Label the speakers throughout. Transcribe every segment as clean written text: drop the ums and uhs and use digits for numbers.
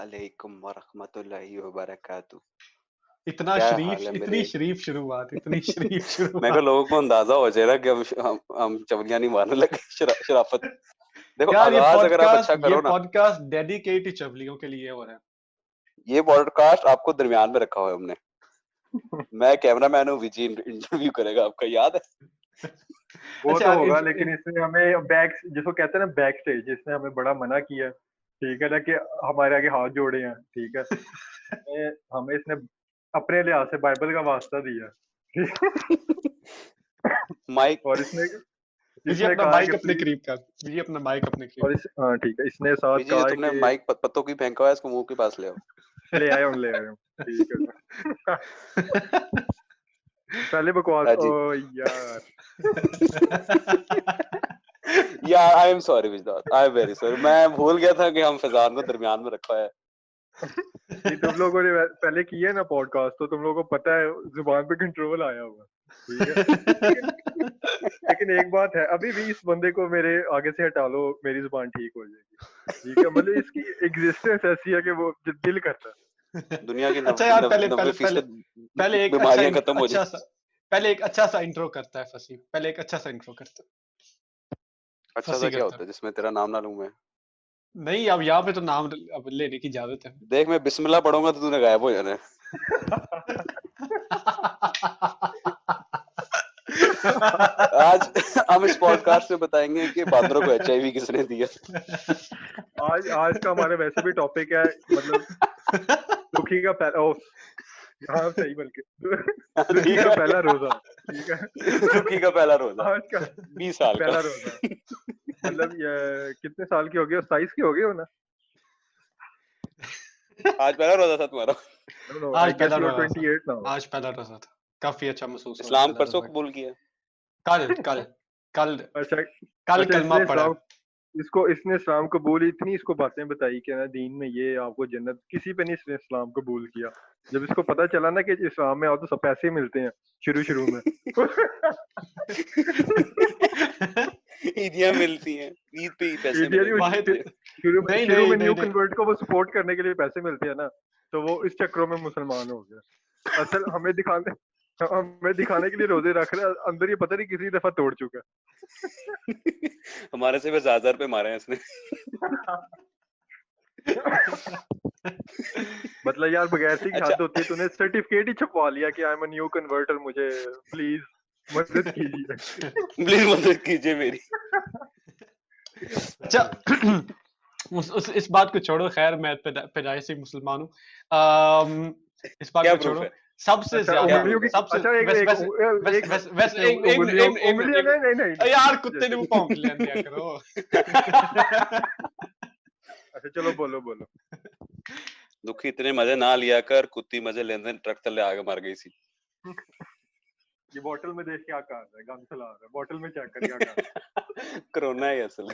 Speaker 1: वालेकुम वरहमतुल्लाहि वबरकातुह।
Speaker 2: इतना
Speaker 1: क्या हाल
Speaker 2: शरीफ,
Speaker 1: है
Speaker 2: इतनी
Speaker 1: मेरे?
Speaker 2: शरीफ शुरुआत, इतनी शरीफ
Speaker 1: मेरे को
Speaker 2: शुरुआत।
Speaker 1: लोगों को अंदाजा हो जाएगा कि हम चवलियां नहीं मारने लगे। शराफत। देखो
Speaker 2: यार
Speaker 1: आगाज अगर आप अच्छा
Speaker 2: ये
Speaker 1: करो ना,
Speaker 2: पॉडकास्ट डेडिकेटेड चवलियों के लिए हो रहा है।
Speaker 1: ये पॉडकास्ट आपको दरमियान में रखा हुआ है हमने। मैं कैमरामैन हूँ, विजी इंटरव्यू करेगा आपका, याद है?
Speaker 3: वो
Speaker 2: अच्छा
Speaker 3: तो
Speaker 2: यार,
Speaker 3: होगा, लेकिन इसने हमें जिसको कहते हैं ना बैक स्टेज, इसने हमें बड़ा मना किया, ठीक है ना, कि हमारे आगे हाथ जोड़े हैं, ठीक है। हमें इसने अपने लिहाज से बाइबल का वास्ता दिया।
Speaker 1: माइक
Speaker 3: और इसने
Speaker 2: विजी
Speaker 3: इसने
Speaker 2: अपना
Speaker 3: कहा
Speaker 2: माइक
Speaker 3: कि
Speaker 2: अपने करीब कर, विजी अपना माइक अपने
Speaker 3: और
Speaker 2: करीब।
Speaker 3: हाँ ठीक है, इसने साथ
Speaker 1: विजी, जो
Speaker 3: कहा
Speaker 1: तुमने
Speaker 3: कि
Speaker 1: माइक पत्तों की फेंका हुआ है, इसको मुंह के पास ले आओ।
Speaker 3: ले आया हूँ, ठीक है। पहले बकवास।
Speaker 1: हाँ जी।
Speaker 3: ओ यार,
Speaker 1: यार आई एम सॉरी विजदात, आई एम वेरी सॉरी। मैं भूल गया था कि हम फैजान को दरमियान में रखा है।
Speaker 3: नहीं, तुम लोगों ने पहले किए ना पॉडकास्ट, तो तुम लोगों को पता है जुबान पे कंट्रोल आया हुआ, ठीक है। लेकिन एक बात है, अभी भी इस बंदे को मेरे आगे से हटा लो, मेरी जुबान ठीक हो जाएगी, ठीक है। मतलब इसकी एग्जिस्टेंस ऐसी है कि वो दिल करता है।
Speaker 1: दुनिया की
Speaker 2: अच्छा यार, पहले
Speaker 1: 90%
Speaker 2: पहले एक
Speaker 1: बीमारियां खत्म हो जाए।
Speaker 2: पहले एक अच्छा सा इंट्रो करता है फसी। पहले एक अच्छा सा इंट्रो करता है।
Speaker 1: अच्छा
Speaker 2: फसी
Speaker 1: सा क्या
Speaker 2: करता
Speaker 1: होता है जिसमें तेरा नाम ना लूं मैं?
Speaker 2: नहीं, अब यहाँ पे तो नाम अब लेने की इजाजत है।
Speaker 1: देख, मैं बिस्मिल्लाह पढ़ूंगा तो तूने गायब हो जाना है। आज हम इस पॉडकास्ट में बताएंगे कि बांदरों को एचआईवी किसने दिया।
Speaker 3: आज का हमारा वैसे भी टॉपिक है, मतलब दुखी का पहला, हाँ सही, बल्कि दुखी का पहला रोजा, ठीक है।
Speaker 1: दुखी का पहला रोजा,
Speaker 3: आज का
Speaker 1: 20 साल का।
Speaker 3: पहला रोजा, मतलब ये कितने साल की हो गई? 27 की हो गई हो ना?
Speaker 1: आज पहला रोजा था तुम्हारा?
Speaker 3: No, I
Speaker 2: आज
Speaker 3: guess
Speaker 2: पहला
Speaker 3: you're
Speaker 2: रोजा था।
Speaker 3: 28 now.
Speaker 2: आज पहला रोजा था। काफी अच्छा महसूस हो रहा है
Speaker 1: इस्लाम
Speaker 2: पहला
Speaker 1: परसों
Speaker 2: रोजा।
Speaker 1: कबूल किया।
Speaker 2: कल कल कल
Speaker 3: अच्छा
Speaker 2: कल
Speaker 3: अच्छा,
Speaker 2: कलमा पढ़ा।
Speaker 3: इसने इस्लाम कबूल, इतनी इसको बातें बताई कि ना दीन में ये आपको जन्नत, किसी पे नहीं इसने इस्लाम कबूल किया। जब इसको पता चला ना कि इस्लाम में आओ तो सब पैसे मिलते हैं शुरू में।
Speaker 1: ईदियां मिलती हैं, ईद पे ही पैसे
Speaker 3: इंडिया
Speaker 1: मिलेंगे
Speaker 2: वाहिद
Speaker 1: तुझे।
Speaker 3: शुरू में न्यू
Speaker 2: नहीं।
Speaker 3: कन्वर्ट को वो सपोर्ट करने के लिए पैसे मिलते हैं ना, तो वो इस चक्रों में मुसलमान हो गया। असल हमें दिखाने के लिए रोजे रख रहे हैं, अंदर ये पता नहीं किसी दफा तोड़ चुका
Speaker 1: हमारे से 1000 पे मारे हैं इसने।
Speaker 3: मतलब यार, बगैर की
Speaker 1: अच्छा,
Speaker 3: हद होती है, तूने सर्टिफिकेट ही छपवा लिया कि I am a new converter, मुझे प्लीज मदद कीजिए।
Speaker 1: प्लीज मदद कीजिए मेरी।
Speaker 2: अच्छा इस बात को छोड़ो, खैर मैं पैदाइशी मुसलमान हूँ। इस बात
Speaker 1: क्या
Speaker 2: को
Speaker 1: प्रूफ
Speaker 2: छोड़ो।
Speaker 1: है?
Speaker 2: सबसे
Speaker 3: अच्छा,
Speaker 2: ज्यादा
Speaker 1: क्या
Speaker 3: उंगलियों
Speaker 1: प्रूफ
Speaker 3: की,
Speaker 1: है?
Speaker 2: सबसे
Speaker 3: अच्छा एक
Speaker 2: वैसे
Speaker 3: एक
Speaker 2: वैसे
Speaker 3: एक
Speaker 2: वैसे वैसे
Speaker 3: कितने उंगलियों
Speaker 2: एक
Speaker 3: उंगलियां,
Speaker 2: मिनट।
Speaker 3: नहीं
Speaker 2: यार कुत्ते ने
Speaker 3: जैसे
Speaker 2: मुंह भौंक लिया दिया करो।
Speaker 3: अच्छा चलो, बोलो।
Speaker 1: दुखी, इतने मजे ना लिया कर, कुत्ती मजे लेने ट्रक तले आगे मर गई सी।
Speaker 3: ये बोतल में देख क्या कर रहा है, गंद फैला रहा है, बोतल में चेक कर क्या कर रहा है।
Speaker 1: कोरोना है असल।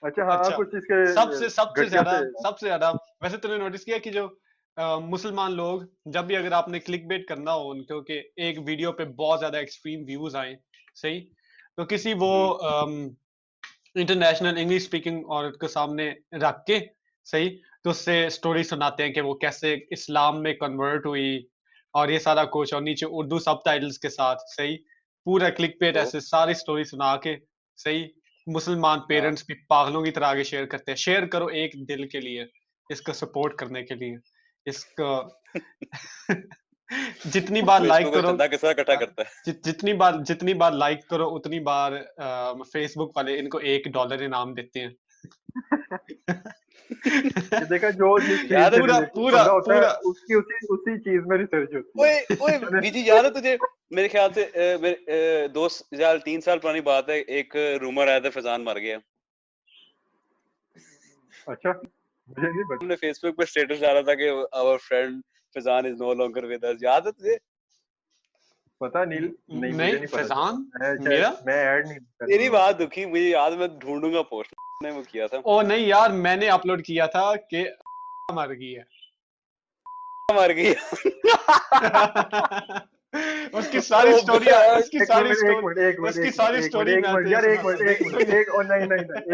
Speaker 3: अच्छा हाँ,
Speaker 2: अच्छा,
Speaker 3: कुछ इसके
Speaker 2: सबसे
Speaker 3: घटिया से
Speaker 2: ज्यादा वैसे तूने नोटिस किया कि जो मुसलमान लोग, जब भी अगर आपने क्लिक बेट करना हो उनको कि एक वीडियो पे बहुत ज्यादा एक्सट्रीम व्यूज आए, सही, तो किसी वो इंटरनेशनल इंग्लिश स्पीकिंग औरत को सामने रख के, सही, तो उससे स्टोरी सुनाते हैं कि वो कैसे इस्लाम में कन्वर्ट हुई और ये सारा कुछ, और नीचे उर्दू सबटाइटल्स के साथ, सही, पूरा क्लिक पेट
Speaker 1: तो
Speaker 2: ऐसे सारी स्टोरी सुना के, सही, मुसलमान
Speaker 1: हाँ,
Speaker 2: पेरेंट्स भी पागलों की तरह आगे शेयर करते हैं। शेयर करो एक दिल के लिए, इसको सपोर्ट करने के लिए, इसको जितनी बार लाइक
Speaker 1: फेसबुक पे
Speaker 2: करो,
Speaker 1: चंदा किसका इकट्ठा करता है?
Speaker 2: जितनी बार लाइक करो उतनी बार फेसबुक वाले इनको $1 इनाम देते हैं।
Speaker 3: ये देखा, जो जिस चीज
Speaker 1: याद है?
Speaker 3: से
Speaker 2: पूरा
Speaker 3: रिलेटेड
Speaker 2: पूरा
Speaker 3: बंदा होता है,
Speaker 2: पूरा
Speaker 3: उसकी उसी चीज में रिसर्च होती है।
Speaker 1: ओए बीजी, याद है तुझे? मेरे ख्याल से मेरे 2 साल 3 साल पुरानी बात है, एक रूमर आया था फैजान मर गया।
Speaker 3: अच्छा, मुझे नहीं पता।
Speaker 1: हमने फेसबुक पे स्टेटस डाला था कि our friend Faizan is no longer with us. याद है तुझे?
Speaker 3: पता नहीं मुझे
Speaker 2: नहीं,
Speaker 3: नहीं पता चला।
Speaker 2: फैजान मेरा
Speaker 3: मैं ऐड नहीं कर
Speaker 1: तेरी
Speaker 3: रहा
Speaker 1: बात
Speaker 3: हूँ।
Speaker 1: दुखी, मुझे याद, मैं ढूंढूंगा पोस्ट ने वो किया था।
Speaker 2: ओ नहीं यार, मैंने अपलोड किया था कि मर गई है।
Speaker 1: मर गई।
Speaker 2: उसकी सारी
Speaker 1: Oh
Speaker 2: स्टोरियां
Speaker 1: God.
Speaker 2: उसकी
Speaker 3: एक
Speaker 2: सारी
Speaker 3: मिनट
Speaker 2: स्टोरी
Speaker 3: एक मिनट
Speaker 2: उसकी
Speaker 3: एक
Speaker 2: सारी
Speaker 3: मिनट
Speaker 2: स्टोरी मैं तेरे
Speaker 3: यार एक
Speaker 2: सुनाता
Speaker 3: मिनट
Speaker 2: नहीं
Speaker 3: एक और नहीं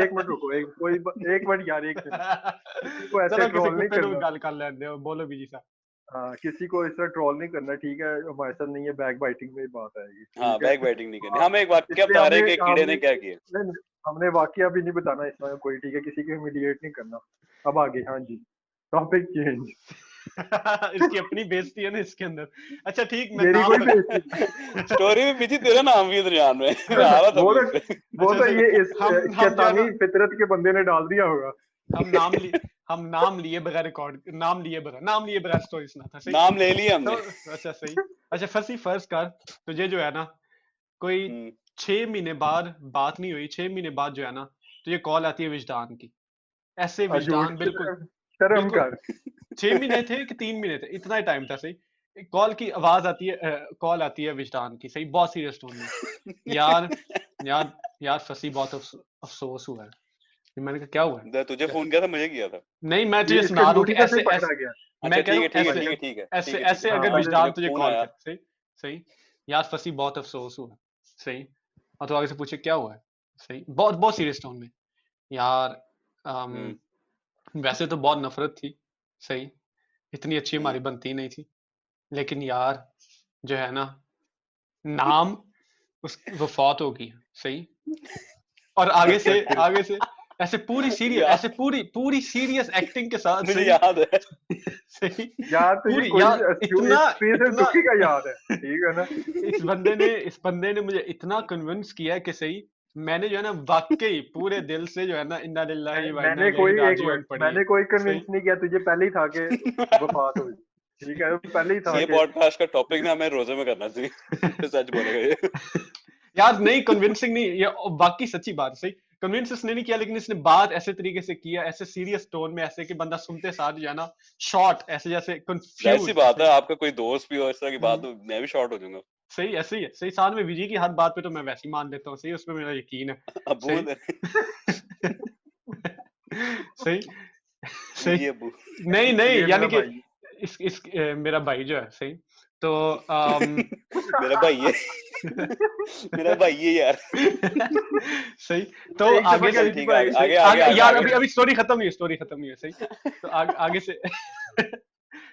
Speaker 3: एक मिनट रुको एक मिनट यार एक मिनट किसी को ऐसे
Speaker 2: चलो किसी
Speaker 3: ट्रोल नहीं
Speaker 2: कुत्ते को
Speaker 3: करना।
Speaker 2: गल कर लेने दो बोलो बीजी सा
Speaker 3: हाँ किसी को इस तरह ट्रोल नहीं करना, ठीक है, हमारे साथ नहीं है, बैक बाइटिंग में ही बात आएगी,
Speaker 1: हाँ
Speaker 3: ठीक है।
Speaker 1: बैक बैटिंग नहीं करनी,
Speaker 3: हाँ,
Speaker 1: हम एक वाक्य
Speaker 3: इसलिए
Speaker 1: बता रहे
Speaker 3: हमने
Speaker 1: हैं कि कीड़े ने
Speaker 3: हमने
Speaker 1: क्या किया।
Speaker 3: नहीं, हमने वाकया भी नहीं बताना इसमें कोई, ठीक है, किसी को ह्यूमिलिएट नहीं करना। अब आगे, हाँ जी, टॉपिक चेंज।
Speaker 2: इसकी अपनी बेइज्जती है ना इसके अंदर। अच्छा ठीक मैं
Speaker 3: मेरी
Speaker 2: नाम
Speaker 3: कोई बेइज्जती नहीं।
Speaker 1: स्टोरी में बीजी तेरा नाम भी है दरमियान में। मैं आ रहा था
Speaker 3: वो
Speaker 1: बीच
Speaker 3: तो
Speaker 1: पे।
Speaker 3: वो
Speaker 2: अच्छा
Speaker 3: तो
Speaker 2: सही
Speaker 3: ये इस
Speaker 2: हम जो है
Speaker 3: शैतानी
Speaker 2: ना
Speaker 3: फितरत के बंदे ने डाल दिया होगा।
Speaker 2: हम नाम लिए बगैर रिकॉर्ड नाम लिए बगैर स्टोरी सुनाता सही।
Speaker 1: नाम ले लिया
Speaker 2: तो
Speaker 1: हमने।
Speaker 2: अच्छा सही। अच्छा फंसी फर्ज कर तुझे जो है ना कोई
Speaker 1: हम्म,
Speaker 2: 6 महीने बाद बात नहीं हुई, 6 महीने बाद जो है ना तुझे कॉल आती है विजदान की, ऐसे
Speaker 3: झूठ
Speaker 2: विजदान बिल्कुल
Speaker 3: शर्म
Speaker 2: बिल्कुल
Speaker 3: कर।
Speaker 2: 6 महीने थे कि 3 महीने थे, इतना ही टाइम था सही। कॉल की आवाज आती है, कॉल आती है विजदान की सही, बहुत सीरियस टोन में। यार यार यार फंसी बहुत अफसोस हुआ है। फिर मैंने कहा क्या हुआ है?
Speaker 1: तुझे
Speaker 2: क्या-
Speaker 1: फोन किया था, मुझे किया था।
Speaker 2: नहीं मैं
Speaker 3: ये
Speaker 2: तुझे
Speaker 3: इसका
Speaker 2: सुना रहा हूँ कि
Speaker 3: नोटिफिकेशन
Speaker 2: ऐसे
Speaker 3: पकड़ा
Speaker 2: ऐसे
Speaker 3: गया।
Speaker 2: मैं कह रहा हूँ
Speaker 1: ठीक है
Speaker 2: ऐसे
Speaker 1: ठीक है ठीक है
Speaker 2: ऐसे
Speaker 1: ठीक है ठीक
Speaker 2: ऐसे
Speaker 1: है,
Speaker 3: हाँ
Speaker 2: अगर
Speaker 1: हाँ
Speaker 3: पहले
Speaker 2: विजदान
Speaker 1: तुझे
Speaker 2: तुझे
Speaker 1: फोन
Speaker 2: कॉल
Speaker 1: आया।
Speaker 2: कर सही सही। यार फंसी बहुत अफसोस हुआ सही। और तो आगे से पूछे क्या हुआ है सही, बहुत बहुत सीरियस टोन में। यार
Speaker 1: हम्म
Speaker 2: वैसे तो बहुत नफरत थी सही, इतनी अच्छी
Speaker 1: हम्म
Speaker 2: हमारी बनती नहीं थी, लेकिन यार जो है ना नाम उस वो फौत हो गई सही। और आगे से
Speaker 1: यार
Speaker 2: ऐसे पूरी पूरी सीरियस एक्टिंग के साथ
Speaker 1: मुझे
Speaker 2: सही।
Speaker 1: याद है।
Speaker 2: सही
Speaker 3: यार तुझे
Speaker 2: पूरी
Speaker 3: कोई
Speaker 2: यार इतना
Speaker 3: सिर्फ
Speaker 2: इतना
Speaker 3: दुखी का याद है, ठीक है ना।
Speaker 2: इस बंदे ने मुझे इतना कन्विंस किया कि सही मैंने जो है ना वाकई पूरे दिल से जो है ना इन्ना लिल्लाहि व इन्ना इलैहि राजिऊन पढ़ी है
Speaker 3: मैंने कोई
Speaker 2: सही।
Speaker 3: कन्विंस नहीं किया, तुझे पहले ही था कि वफात हुई, ठीक है, पहले ही था
Speaker 1: ये
Speaker 3: कि
Speaker 1: पॉडकास्ट का टॉपिक ना हमें रोजे में करना चाहिए। सच बोलेगा ये।
Speaker 2: यार नहीं कन्विंसिंग नहीं, ये बाकी सच्ची बात है, सही कन्विंस इसने नहीं किया, लेकिन इसने बात ऐसे तरीके से किया, ऐसे सीरियस टोन में, ऐसे कि बंदा सुनते साथ जो है ना शॉर्ट ऐसे जैसे
Speaker 1: जाहिर सी
Speaker 2: कंफ्यूज
Speaker 1: बात है,
Speaker 2: सही।
Speaker 1: आपका कोई दोस्त भी हो इस तरह की बात, तो मैं भी शॉर्ट हो जाऊंगा।
Speaker 2: सही ऐसे ही है सही, साथ में विजय की हर बात पे तो मैं वैसे ही मान लेता हूँ सही, उसमें मेरा यकीन है
Speaker 1: अबू
Speaker 2: सही। सही सही
Speaker 1: जी अबू।
Speaker 2: नहीं नहीं
Speaker 3: ये
Speaker 2: यानी
Speaker 3: मेरा
Speaker 2: कि
Speaker 3: भाई
Speaker 2: मेरा भाई जो है सही तो
Speaker 1: मेरा भाई है। मेरा भाई है यार।
Speaker 2: सही तो
Speaker 3: एक दफा
Speaker 2: आगे
Speaker 3: क्या
Speaker 2: से
Speaker 1: चल
Speaker 3: विजी
Speaker 1: ठीक है,
Speaker 3: भाई,
Speaker 1: आगे
Speaker 2: सही
Speaker 1: आगे आगे
Speaker 2: आगे
Speaker 1: आगे
Speaker 2: यार
Speaker 1: आगे
Speaker 2: अभी स्टोरी खत्म नहीं है, सही तो आगे से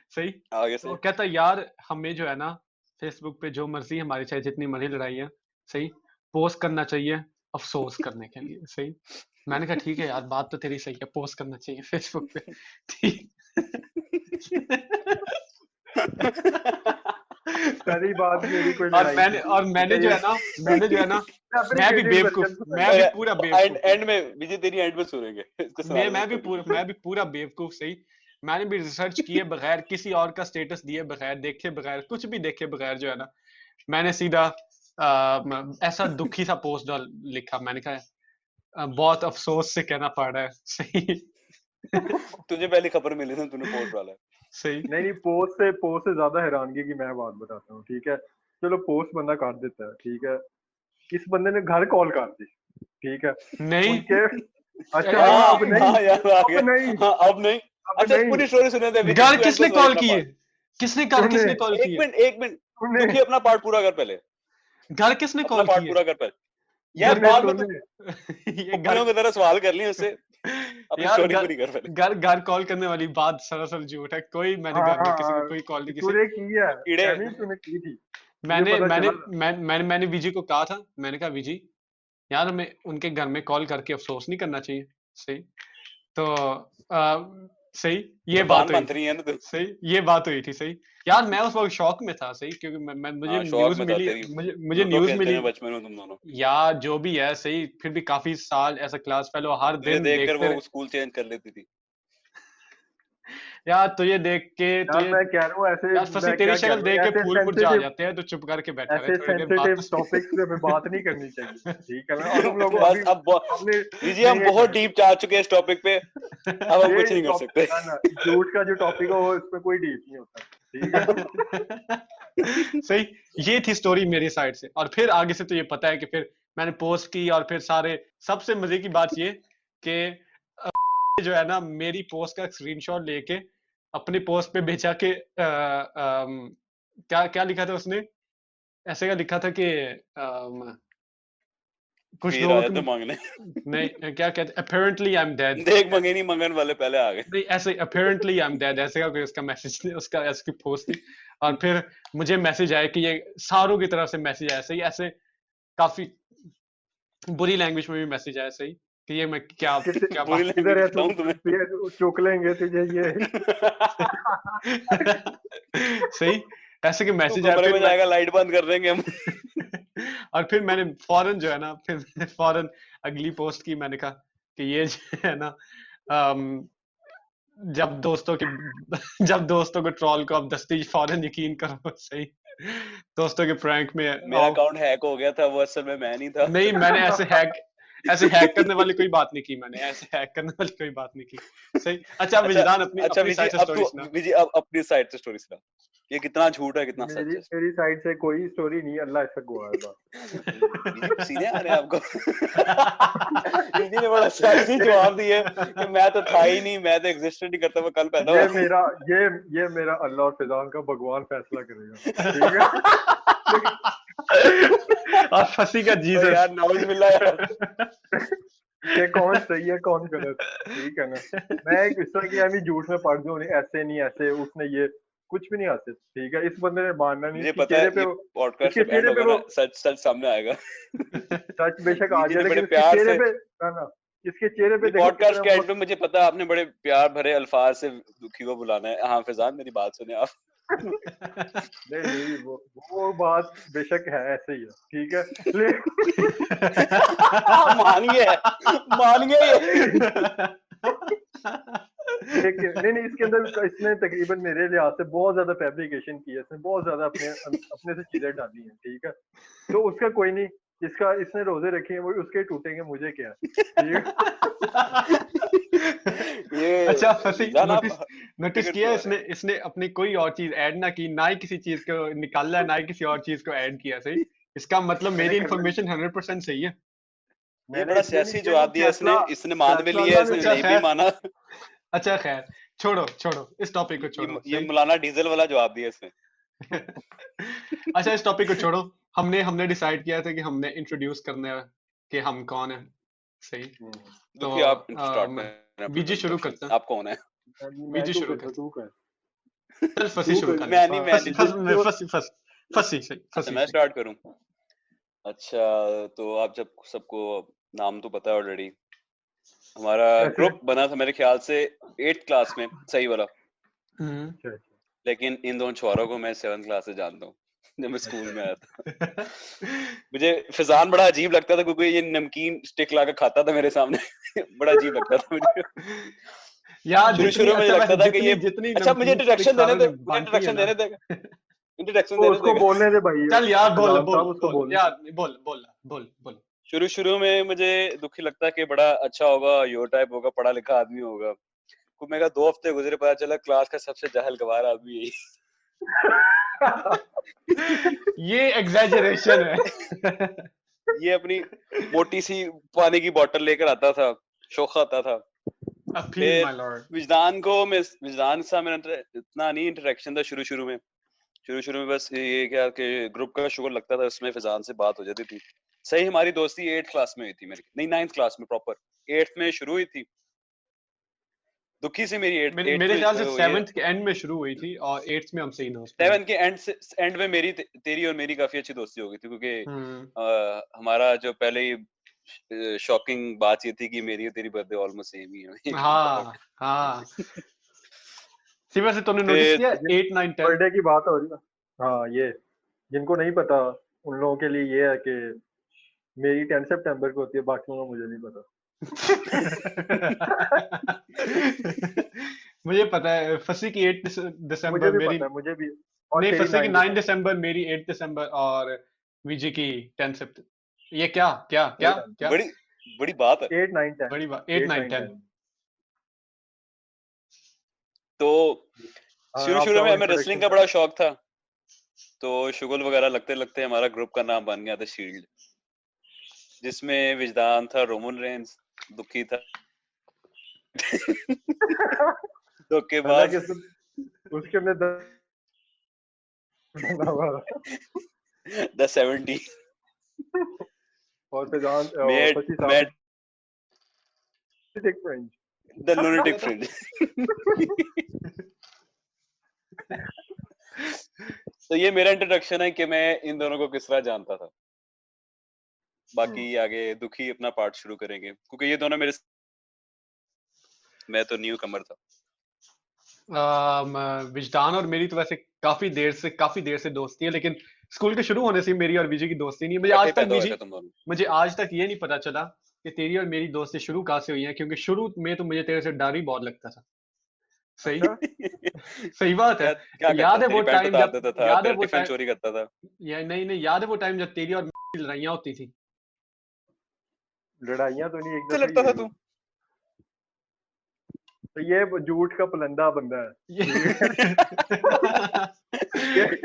Speaker 2: सही
Speaker 1: आगे
Speaker 2: तो
Speaker 1: से।
Speaker 2: कहता यार हमें जो है ना फेसबुक पे जो मर्जी हमारी चाहे जितनी मर्जी लड़ाई है सही पोस्ट करना चाहिए अफसोस करने के लिए सही। मैंने कहा ठीक है यार बात तो तेरी सही है, पोस्ट करना चाहिए फेसबुक पे ठीक।
Speaker 3: पहली बात मेरी कोई लड़ाई थी,
Speaker 2: और
Speaker 3: ठीक है,
Speaker 2: मैंने जो है ना मैं भी
Speaker 3: फैब्रिकेटेड
Speaker 2: बेवकूफ,
Speaker 3: वर्जन सुनाई।
Speaker 2: पूरा
Speaker 1: एंड
Speaker 2: बेवकूफ
Speaker 1: एंड में विजय तेरी एंड में सुनेंगे इसको सुनाने दे स्टोरी।
Speaker 2: मैं भी पूरा बेवकूफ सही। मैंने भी रिसर्च किए बगैर किसी और का स्टेटस दिए बगैर देखे बगैर कुछ भी देखे बगैर जो है ना मैंने सीधा ऐसा दुखी सा पोस्ट डाल लिखा। मैंने कहा बहुत अफसोस से कहना पड़ रहा है सही।
Speaker 1: तुझे पहले खबर मिली थी, तूने पोस्ट डाला है।
Speaker 2: सही
Speaker 3: नहीं पोस्ट से ज्यादा हैरानगी की मैं बात बताता हूँ, ठीक है। चलो पोस्ट बंदा कर देता है, ठीक है, इस बंदे ने घर कॉल कर दी, ठीक है,
Speaker 2: नहीं
Speaker 3: उनके, अच्छा हाँ
Speaker 1: हाँ
Speaker 3: अब नहीं,
Speaker 1: हाँ यार आ
Speaker 3: अब
Speaker 1: गया।
Speaker 3: नहीं,
Speaker 1: हाँ अब नहीं।
Speaker 3: अब
Speaker 1: अच्छा
Speaker 3: नहीं,
Speaker 1: पूरी स्टोरी सुने थे विजय,
Speaker 2: घर
Speaker 1: तू एंड पे
Speaker 2: किसने
Speaker 1: सुना
Speaker 2: कॉल
Speaker 1: अपना
Speaker 2: किए,
Speaker 1: पार्ट।
Speaker 3: तूने
Speaker 2: किसने कॉल किए,
Speaker 1: एक मिनट
Speaker 3: तूने
Speaker 1: दुखी अपना पार्ट पूरा कर पहले।
Speaker 2: घर किसने
Speaker 1: अपना
Speaker 2: कॉल
Speaker 1: पार्ट
Speaker 2: किए
Speaker 1: पूरा कर पहले यार,
Speaker 2: घर
Speaker 1: बाद में
Speaker 3: तूने
Speaker 2: ये घर
Speaker 1: फुप्पियों की तरह सवाल कर लिए उससे। अपनी
Speaker 2: यार
Speaker 1: स्टोरी पूरी कर पहले।
Speaker 2: घर कॉल करने वाली बात सरासर झूठ है, कोई मैंने
Speaker 3: हाँ
Speaker 2: घर में किसी को
Speaker 3: हाँ,
Speaker 2: कोई कॉल नहीं किसी।
Speaker 3: तूने की है,
Speaker 1: कीड़े।
Speaker 3: यानी तूने की थी, मुझे पता चला था।
Speaker 2: मैंने विजी को कहा था, मैंने कहा विजी यार हमें उनके घर में कॉल करके अफसोस नहीं करना चाहिए सही। तो सही ये बात
Speaker 1: प्रधान
Speaker 2: हुई थी
Speaker 1: मंत्री है ना तू।
Speaker 2: सही, ये बात हुई थी सही। यार मैं उस वक्त शौक में था सही, क्योंकि मुझे
Speaker 1: हाँ शौक
Speaker 2: न्यूज
Speaker 1: में था
Speaker 2: मिली,
Speaker 1: तेरी।
Speaker 2: मुझे
Speaker 1: लूडो
Speaker 2: न्यूज
Speaker 1: खेलते
Speaker 2: मिली।
Speaker 1: हैं बचपन में तुम दोनों।
Speaker 2: यार जो भी है सही, फिर भी काफी साल ऐसा क्लास फेलो हर
Speaker 1: तुझे
Speaker 2: दिन
Speaker 1: देख कर
Speaker 2: देखते
Speaker 1: वो
Speaker 2: रहे।
Speaker 1: स्कूल चेंज कर लेती थी।
Speaker 2: यार तुझे देख के
Speaker 3: यार मैं कह रहा हूँ ऐसे,
Speaker 2: यार फंसी
Speaker 3: मैं
Speaker 2: तेरी
Speaker 3: क्या कह
Speaker 2: शक्ल
Speaker 3: रहा हूँ,
Speaker 2: देख के
Speaker 3: ऐसे
Speaker 2: फूल मुरझा
Speaker 3: सेंसिटिव,
Speaker 2: जाते हैं, तो चुप करके बैठा रहे
Speaker 3: ऐसे
Speaker 2: थोड़ी देर
Speaker 3: सेंसिटिव
Speaker 2: बात।
Speaker 3: टॉपिक्स पे हमें बात नहीं करनी चाहिए, ठीक है ना। और तुम लोगों
Speaker 1: बस
Speaker 3: अभी
Speaker 1: अब
Speaker 3: हमने
Speaker 1: विजय हम
Speaker 3: नहीं, एक
Speaker 1: बहुत
Speaker 3: मिनट,
Speaker 1: डीप जा चुके हैं इस टॉपिक पे, अब हम कुछ
Speaker 3: ये
Speaker 1: नहीं कर
Speaker 3: टॉपिक
Speaker 1: सकते।
Speaker 3: ना झूठ का जो टॉपिक है वो इसमें कोई डीप नहीं होता, ठीक है।
Speaker 2: सही ये थी स्टोरी मेरी साइड से। और फिर आगे से तो ये पता है कि फिर मैंने पोस्ट की, और फिर सारे सबसे मजे की बात ये कि जो है ना मेरी पोस्ट का स्क्रीनशॉट लेके अपने पोस्ट पे भेजा के क्या क्या लिखा था उसने ऐसे का लिखा था कि कुछ
Speaker 1: फिर
Speaker 2: लोगों
Speaker 1: आया
Speaker 2: को
Speaker 1: तो मांगने
Speaker 2: नहीं क्या कहते apparently I'm dead
Speaker 1: देख मंगे नहीं मंगन वाले पहले आ गए
Speaker 2: नहीं ऐसे apparently I'm dead ऐसे का कोई उसका मैसेज थी उसका ऐसी पोस्ट थी और फिर मुझे मैसेज आया कि ये सारों की तरफ से मैसेज आया सही ऐसे काफी बुरी लैंग्वेज में भी मैसेज आया सही कि ये मैं क्या क्या
Speaker 1: बुरी
Speaker 2: बात
Speaker 3: किधर है
Speaker 1: लैंग्वेज बताऊं तुम्हें
Speaker 3: तुम चुक लेंगे तुझे ये
Speaker 2: सही ऐसे के
Speaker 1: तू
Speaker 2: मैसेज आया
Speaker 1: कमरे
Speaker 2: फिर
Speaker 1: में जाएगा लाइट बंद कर देंगे हम
Speaker 2: और फिर मैंने फौरन जो है ना फिर फौरन अगली पोस्ट की मैंने कहा कि ये जो है ना अम, जब दोस्तों की जब दोस्तों को ट्रोल को अब दस्ती फौरन यकीन करो सही दोस्तों के प्रैंक में
Speaker 1: मेरा अकाउंट हैक हो गया था वो असल में मैं नहीं था
Speaker 2: नहीं मैंने ऐसे हैक करने वाली कोई बात नहीं की मैंने ऐसे हैक करने वाली कोई बात नहीं की सही अच्छा विजदान अपनी
Speaker 1: अच्छा
Speaker 2: अपनी
Speaker 1: विजी
Speaker 2: साइड से
Speaker 1: अब
Speaker 2: स्टोरी
Speaker 1: तू
Speaker 2: सुना
Speaker 1: विजी अब अपनी साइड से स्टोरी सुना ये कितना झूठ है कितना सच है
Speaker 3: मेरी साइड से कोई स्टोरी नहीं अल्लाह इससे गवाह है बस
Speaker 1: विजी पसीने आ रहे हैं आपको विजी ने बड़ा सैसी जवाब दिया कि मैं तो था ही नहीं मैं तो एग्जिस्ट नहीं करता मैं कल पैदा
Speaker 3: ये
Speaker 1: हुआ
Speaker 3: मेरा ये मेरा अल्लाह और फिजान का भगवान फैसला करेगा ठीक है
Speaker 2: और फंसी का
Speaker 1: तो
Speaker 2: जीसस
Speaker 1: यार नाउज बिल्ला यार
Speaker 3: ये कौन सही है कौन गलत ठीक है ना मैं इस तरह की यानी झूठ में पड़ जाऊं नहीं ऐसे नहीं ऐसे उसने ये कुछ भी नहीं आते ठीक है इस बंदे ने मानना नहीं
Speaker 1: मुझे
Speaker 3: इसके
Speaker 1: पता है
Speaker 3: चेहरे पे
Speaker 1: ये पॉडकास्ट
Speaker 3: इसके
Speaker 1: जब एंड
Speaker 3: चेहरे पे
Speaker 1: होगा
Speaker 3: वो
Speaker 1: ना सच सच सामने आएगा
Speaker 3: सच बेशक आ
Speaker 1: विजी ने
Speaker 3: जाए
Speaker 1: बड़े
Speaker 3: लेकिन इसके
Speaker 1: प्यार
Speaker 3: चेहरे
Speaker 1: से
Speaker 3: पे ना इसके चेहरे पे
Speaker 1: ये
Speaker 3: देखो
Speaker 1: पॉडकास्ट के
Speaker 3: कितना
Speaker 1: एंड में मुझे पता है आपने बड़े प्यार भरे अल्फाज से दुखी को बुलाना है हाँ फिजान मेरी बात सुने आप
Speaker 3: नहीं वो बात बेशक है ऐसे ही है ठीक है
Speaker 1: मान गया ये
Speaker 3: लेकिन नहीं इसके अंदर इसने तकरीबन मेरे लिहाज से बहुत ज्यादा फैब्रिकेशन की है इसने बहुत ज्यादा अपने से चीजें डाली हैं ठीक है तो उसका कोई नहीं इसका इसने रोजे रखे हैं वो उसके टूटेंगे मुझे क्या ठीक है
Speaker 1: ये
Speaker 2: अच्छा फंसी
Speaker 1: जान आप
Speaker 2: नोटिस किया इसने अपनी कोई और चीज ऐड ना की ना ही किसी चीज को निकाला ना ही किसी और चीज को ऐड किया सही इसका मतलब मेरी इंफॉर्मेशन 100% सही है
Speaker 1: ये बड़ा सियासी जवाब दिया इसने मान भी लिया इसने नहीं भी माना
Speaker 2: अच्छा खैर छोड़ो इस टॉपिक को छोड़ो
Speaker 1: ये मौलाना डीजल वाला जवाब दिया इसने
Speaker 2: अच्छा इस टॉपिक को छोड़ो हमने डिसाइड किया था कि हमने इंट्रोड्यूस करना है कि हम कौन है सही
Speaker 1: तो आप स्टार्ट करें
Speaker 2: बीजी शुरू करते हैं
Speaker 1: आप कौन है
Speaker 2: बीजी शुरू करते
Speaker 3: तू कर
Speaker 2: चल फंसी शुरू कर
Speaker 1: मैं नहीं
Speaker 2: फंसी
Speaker 1: मैं स्टार्ट करूं अच्छा तो आप जब सबको नाम तो पता है ऑलरेडी हमारा ग्रुप बना था मेरे ख्याल से 8th क्लास में सही वाला लेकिन इन दोनों छोरों को मैं 7th क्लास से जानता हूँ जब मैं स्कूल में आया था मुझे फिजान बड़ा अजीब लगता था क्योंकि ये नमकीन स्टिक लाकर खाता था मेरे सामने बड़ा अजीब लगता था मुझे
Speaker 2: यार
Speaker 1: शुरू में लगता था कि ये अच्छा मुझे इंट्रोडक्शन देने दे
Speaker 3: उसको बोलने दे भाई
Speaker 2: चल यार बोल
Speaker 1: शुरू में मुझे दुखी लगता है कि बड़ा अच्छा होगा यो टाइप होगा पढ़ा लिखा आदमी होगा मेरा 2 हफ्ते गुजरे पता चला क्लास का सबसे जाहिल गवार आदमी यही
Speaker 2: ये एग्जैजरेशन है
Speaker 1: ये अपनी मोटी सी पानी की बोतल लेकर आता था शोखा आता था विजदान सा मेरा इतना नहीं इंटरेक्शन था शुरू में बस ये क्या कि ग्रुप का शुगर लगता था उसमें फिजान से बात हो जाती थी सही हमारी दोस्ती 8th क्लास में हुई थी मेरी नहीं 9th क्लास में प्रॉपर 8th में शुरू हुई थी दुखी से मेरी 8th
Speaker 2: मेरे ख्याल से 7th के एंड में शुरू हुई थी और 8th में हम सही ना
Speaker 1: 7th के एंड में मेरी तेरी और मेरी काफी अच्छी दोस्ती हो गई थी क्योंकि हमारा जो पहले ही शॉकिंग बात ये थी कि मेरी और तेरी बर्थडे ऑलमोस्ट सेम ही है
Speaker 2: हाँ सिवा से तुमने नोटिस किया 8 9 10
Speaker 3: बर्थडे की बात हो रही है हाँ ये जिनको नहीं पता उन लोगों के लिए ये है कि मेरी 10 सितंबर को होती है बाकियों का मुझे नहीं पता
Speaker 2: मुझे पता है फसी की 8 दिसंबर मेरी
Speaker 3: मुझे भी
Speaker 2: नहीं फसी की 9 दिसंबर मेरी 8 दिसंबर और विजय की 10 सितंबर ये क्या
Speaker 1: बड़ी बात है
Speaker 3: 8 9 10
Speaker 2: बड़ी बात 8 9 10
Speaker 1: तो शुरू में हमें रेसलिंग का बड़ा शौक था तो शुगल वगैरह लगते हमारा ग्रुप का नाम बन गया था शील्ड जिसमें विजदान था रोमन रेंस दुखी था तो के बाद
Speaker 3: उसके अंदर
Speaker 1: The 70
Speaker 3: और फैजान
Speaker 1: made
Speaker 3: फसी
Speaker 1: made
Speaker 3: साहब एक फ्रेंच
Speaker 1: the lunatic fringe. तो ये मेरा इंट्रोडक्शन है कि मैं इन दोनों को किस तरह जानता था। बाकी आगे दुखी अपना पार्ट शुरू करेंगे क्योंकि ये दोनों मेरे मैं तो न्यू कमर था।
Speaker 2: विजदान और मेरी तो वैसे काफी देर से दोस्ती है, लेकिन स्कूल के शुरू होने से मेरी और विजय की दोस्ती नहीं है। मुझे
Speaker 1: इकट्ठे
Speaker 2: आज तक
Speaker 1: पैदा हुए थे
Speaker 2: विजय
Speaker 1: तुम दोनों।
Speaker 2: मुझे आज तक ये नहीं पता चला कि तेरी और मेरी दोस्ती शुरू कहाँ से हुई है, क्योंकि शुरू में तो मुझे तेरे से डर ही बहुत लगता था। सही सही बात है।
Speaker 1: क्या करता?
Speaker 2: याद है
Speaker 1: तेरी
Speaker 2: वो
Speaker 1: पैंट
Speaker 2: टाइम
Speaker 1: उतार
Speaker 2: जब
Speaker 1: देता था,
Speaker 2: याद है
Speaker 1: तेरा
Speaker 2: वो
Speaker 1: टिफिन
Speaker 2: टाइम
Speaker 1: चोरी करता था।
Speaker 2: या नहीं याद है वो टाइम जब तेरी और मेरी लड़ाइयाँ होती थी।
Speaker 3: लड़ाइयाँ तो नहीं, एक
Speaker 1: क्या
Speaker 3: दफा
Speaker 1: लगता
Speaker 3: ही
Speaker 1: था
Speaker 3: हुई।
Speaker 1: तू?
Speaker 3: तो ये झूठ का पलंदा बंदा है।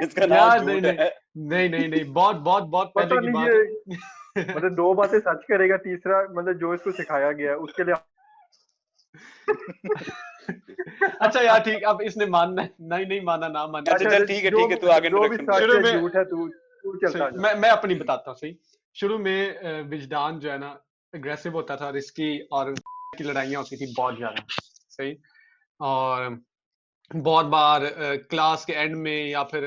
Speaker 1: इसका नाम
Speaker 2: यार
Speaker 1: झूठ
Speaker 2: नहीं
Speaker 1: है।
Speaker 2: नहीं बहुत
Speaker 3: पता
Speaker 2: पहले की
Speaker 3: नहीं
Speaker 2: बात
Speaker 3: ये
Speaker 2: है।
Speaker 3: मतलब दो बातें सच करेगा, तीसरा मतलब जो इसको सिखाया गया है उसके लिए
Speaker 2: अच्छा यार ठीक, अब इसने मानना है, नहीं माना ना माना।
Speaker 1: अच्छा चल ठीक है
Speaker 3: जो
Speaker 1: तू आगे
Speaker 3: जो भी
Speaker 1: इंट्रोडक्शन
Speaker 3: सच
Speaker 1: दे।
Speaker 2: शुरू
Speaker 3: है
Speaker 2: में
Speaker 3: झूठ है तू चलता जा।
Speaker 2: मैं अपनी बताता हूँ। सही, शुरू में विजदान जो है ना अग्रेसिव होता था, रिस्की और की लड़ाइयाँ होती थी बहुत ज्यादा। सही, और बहुत बार क्लास के एंड में या फिर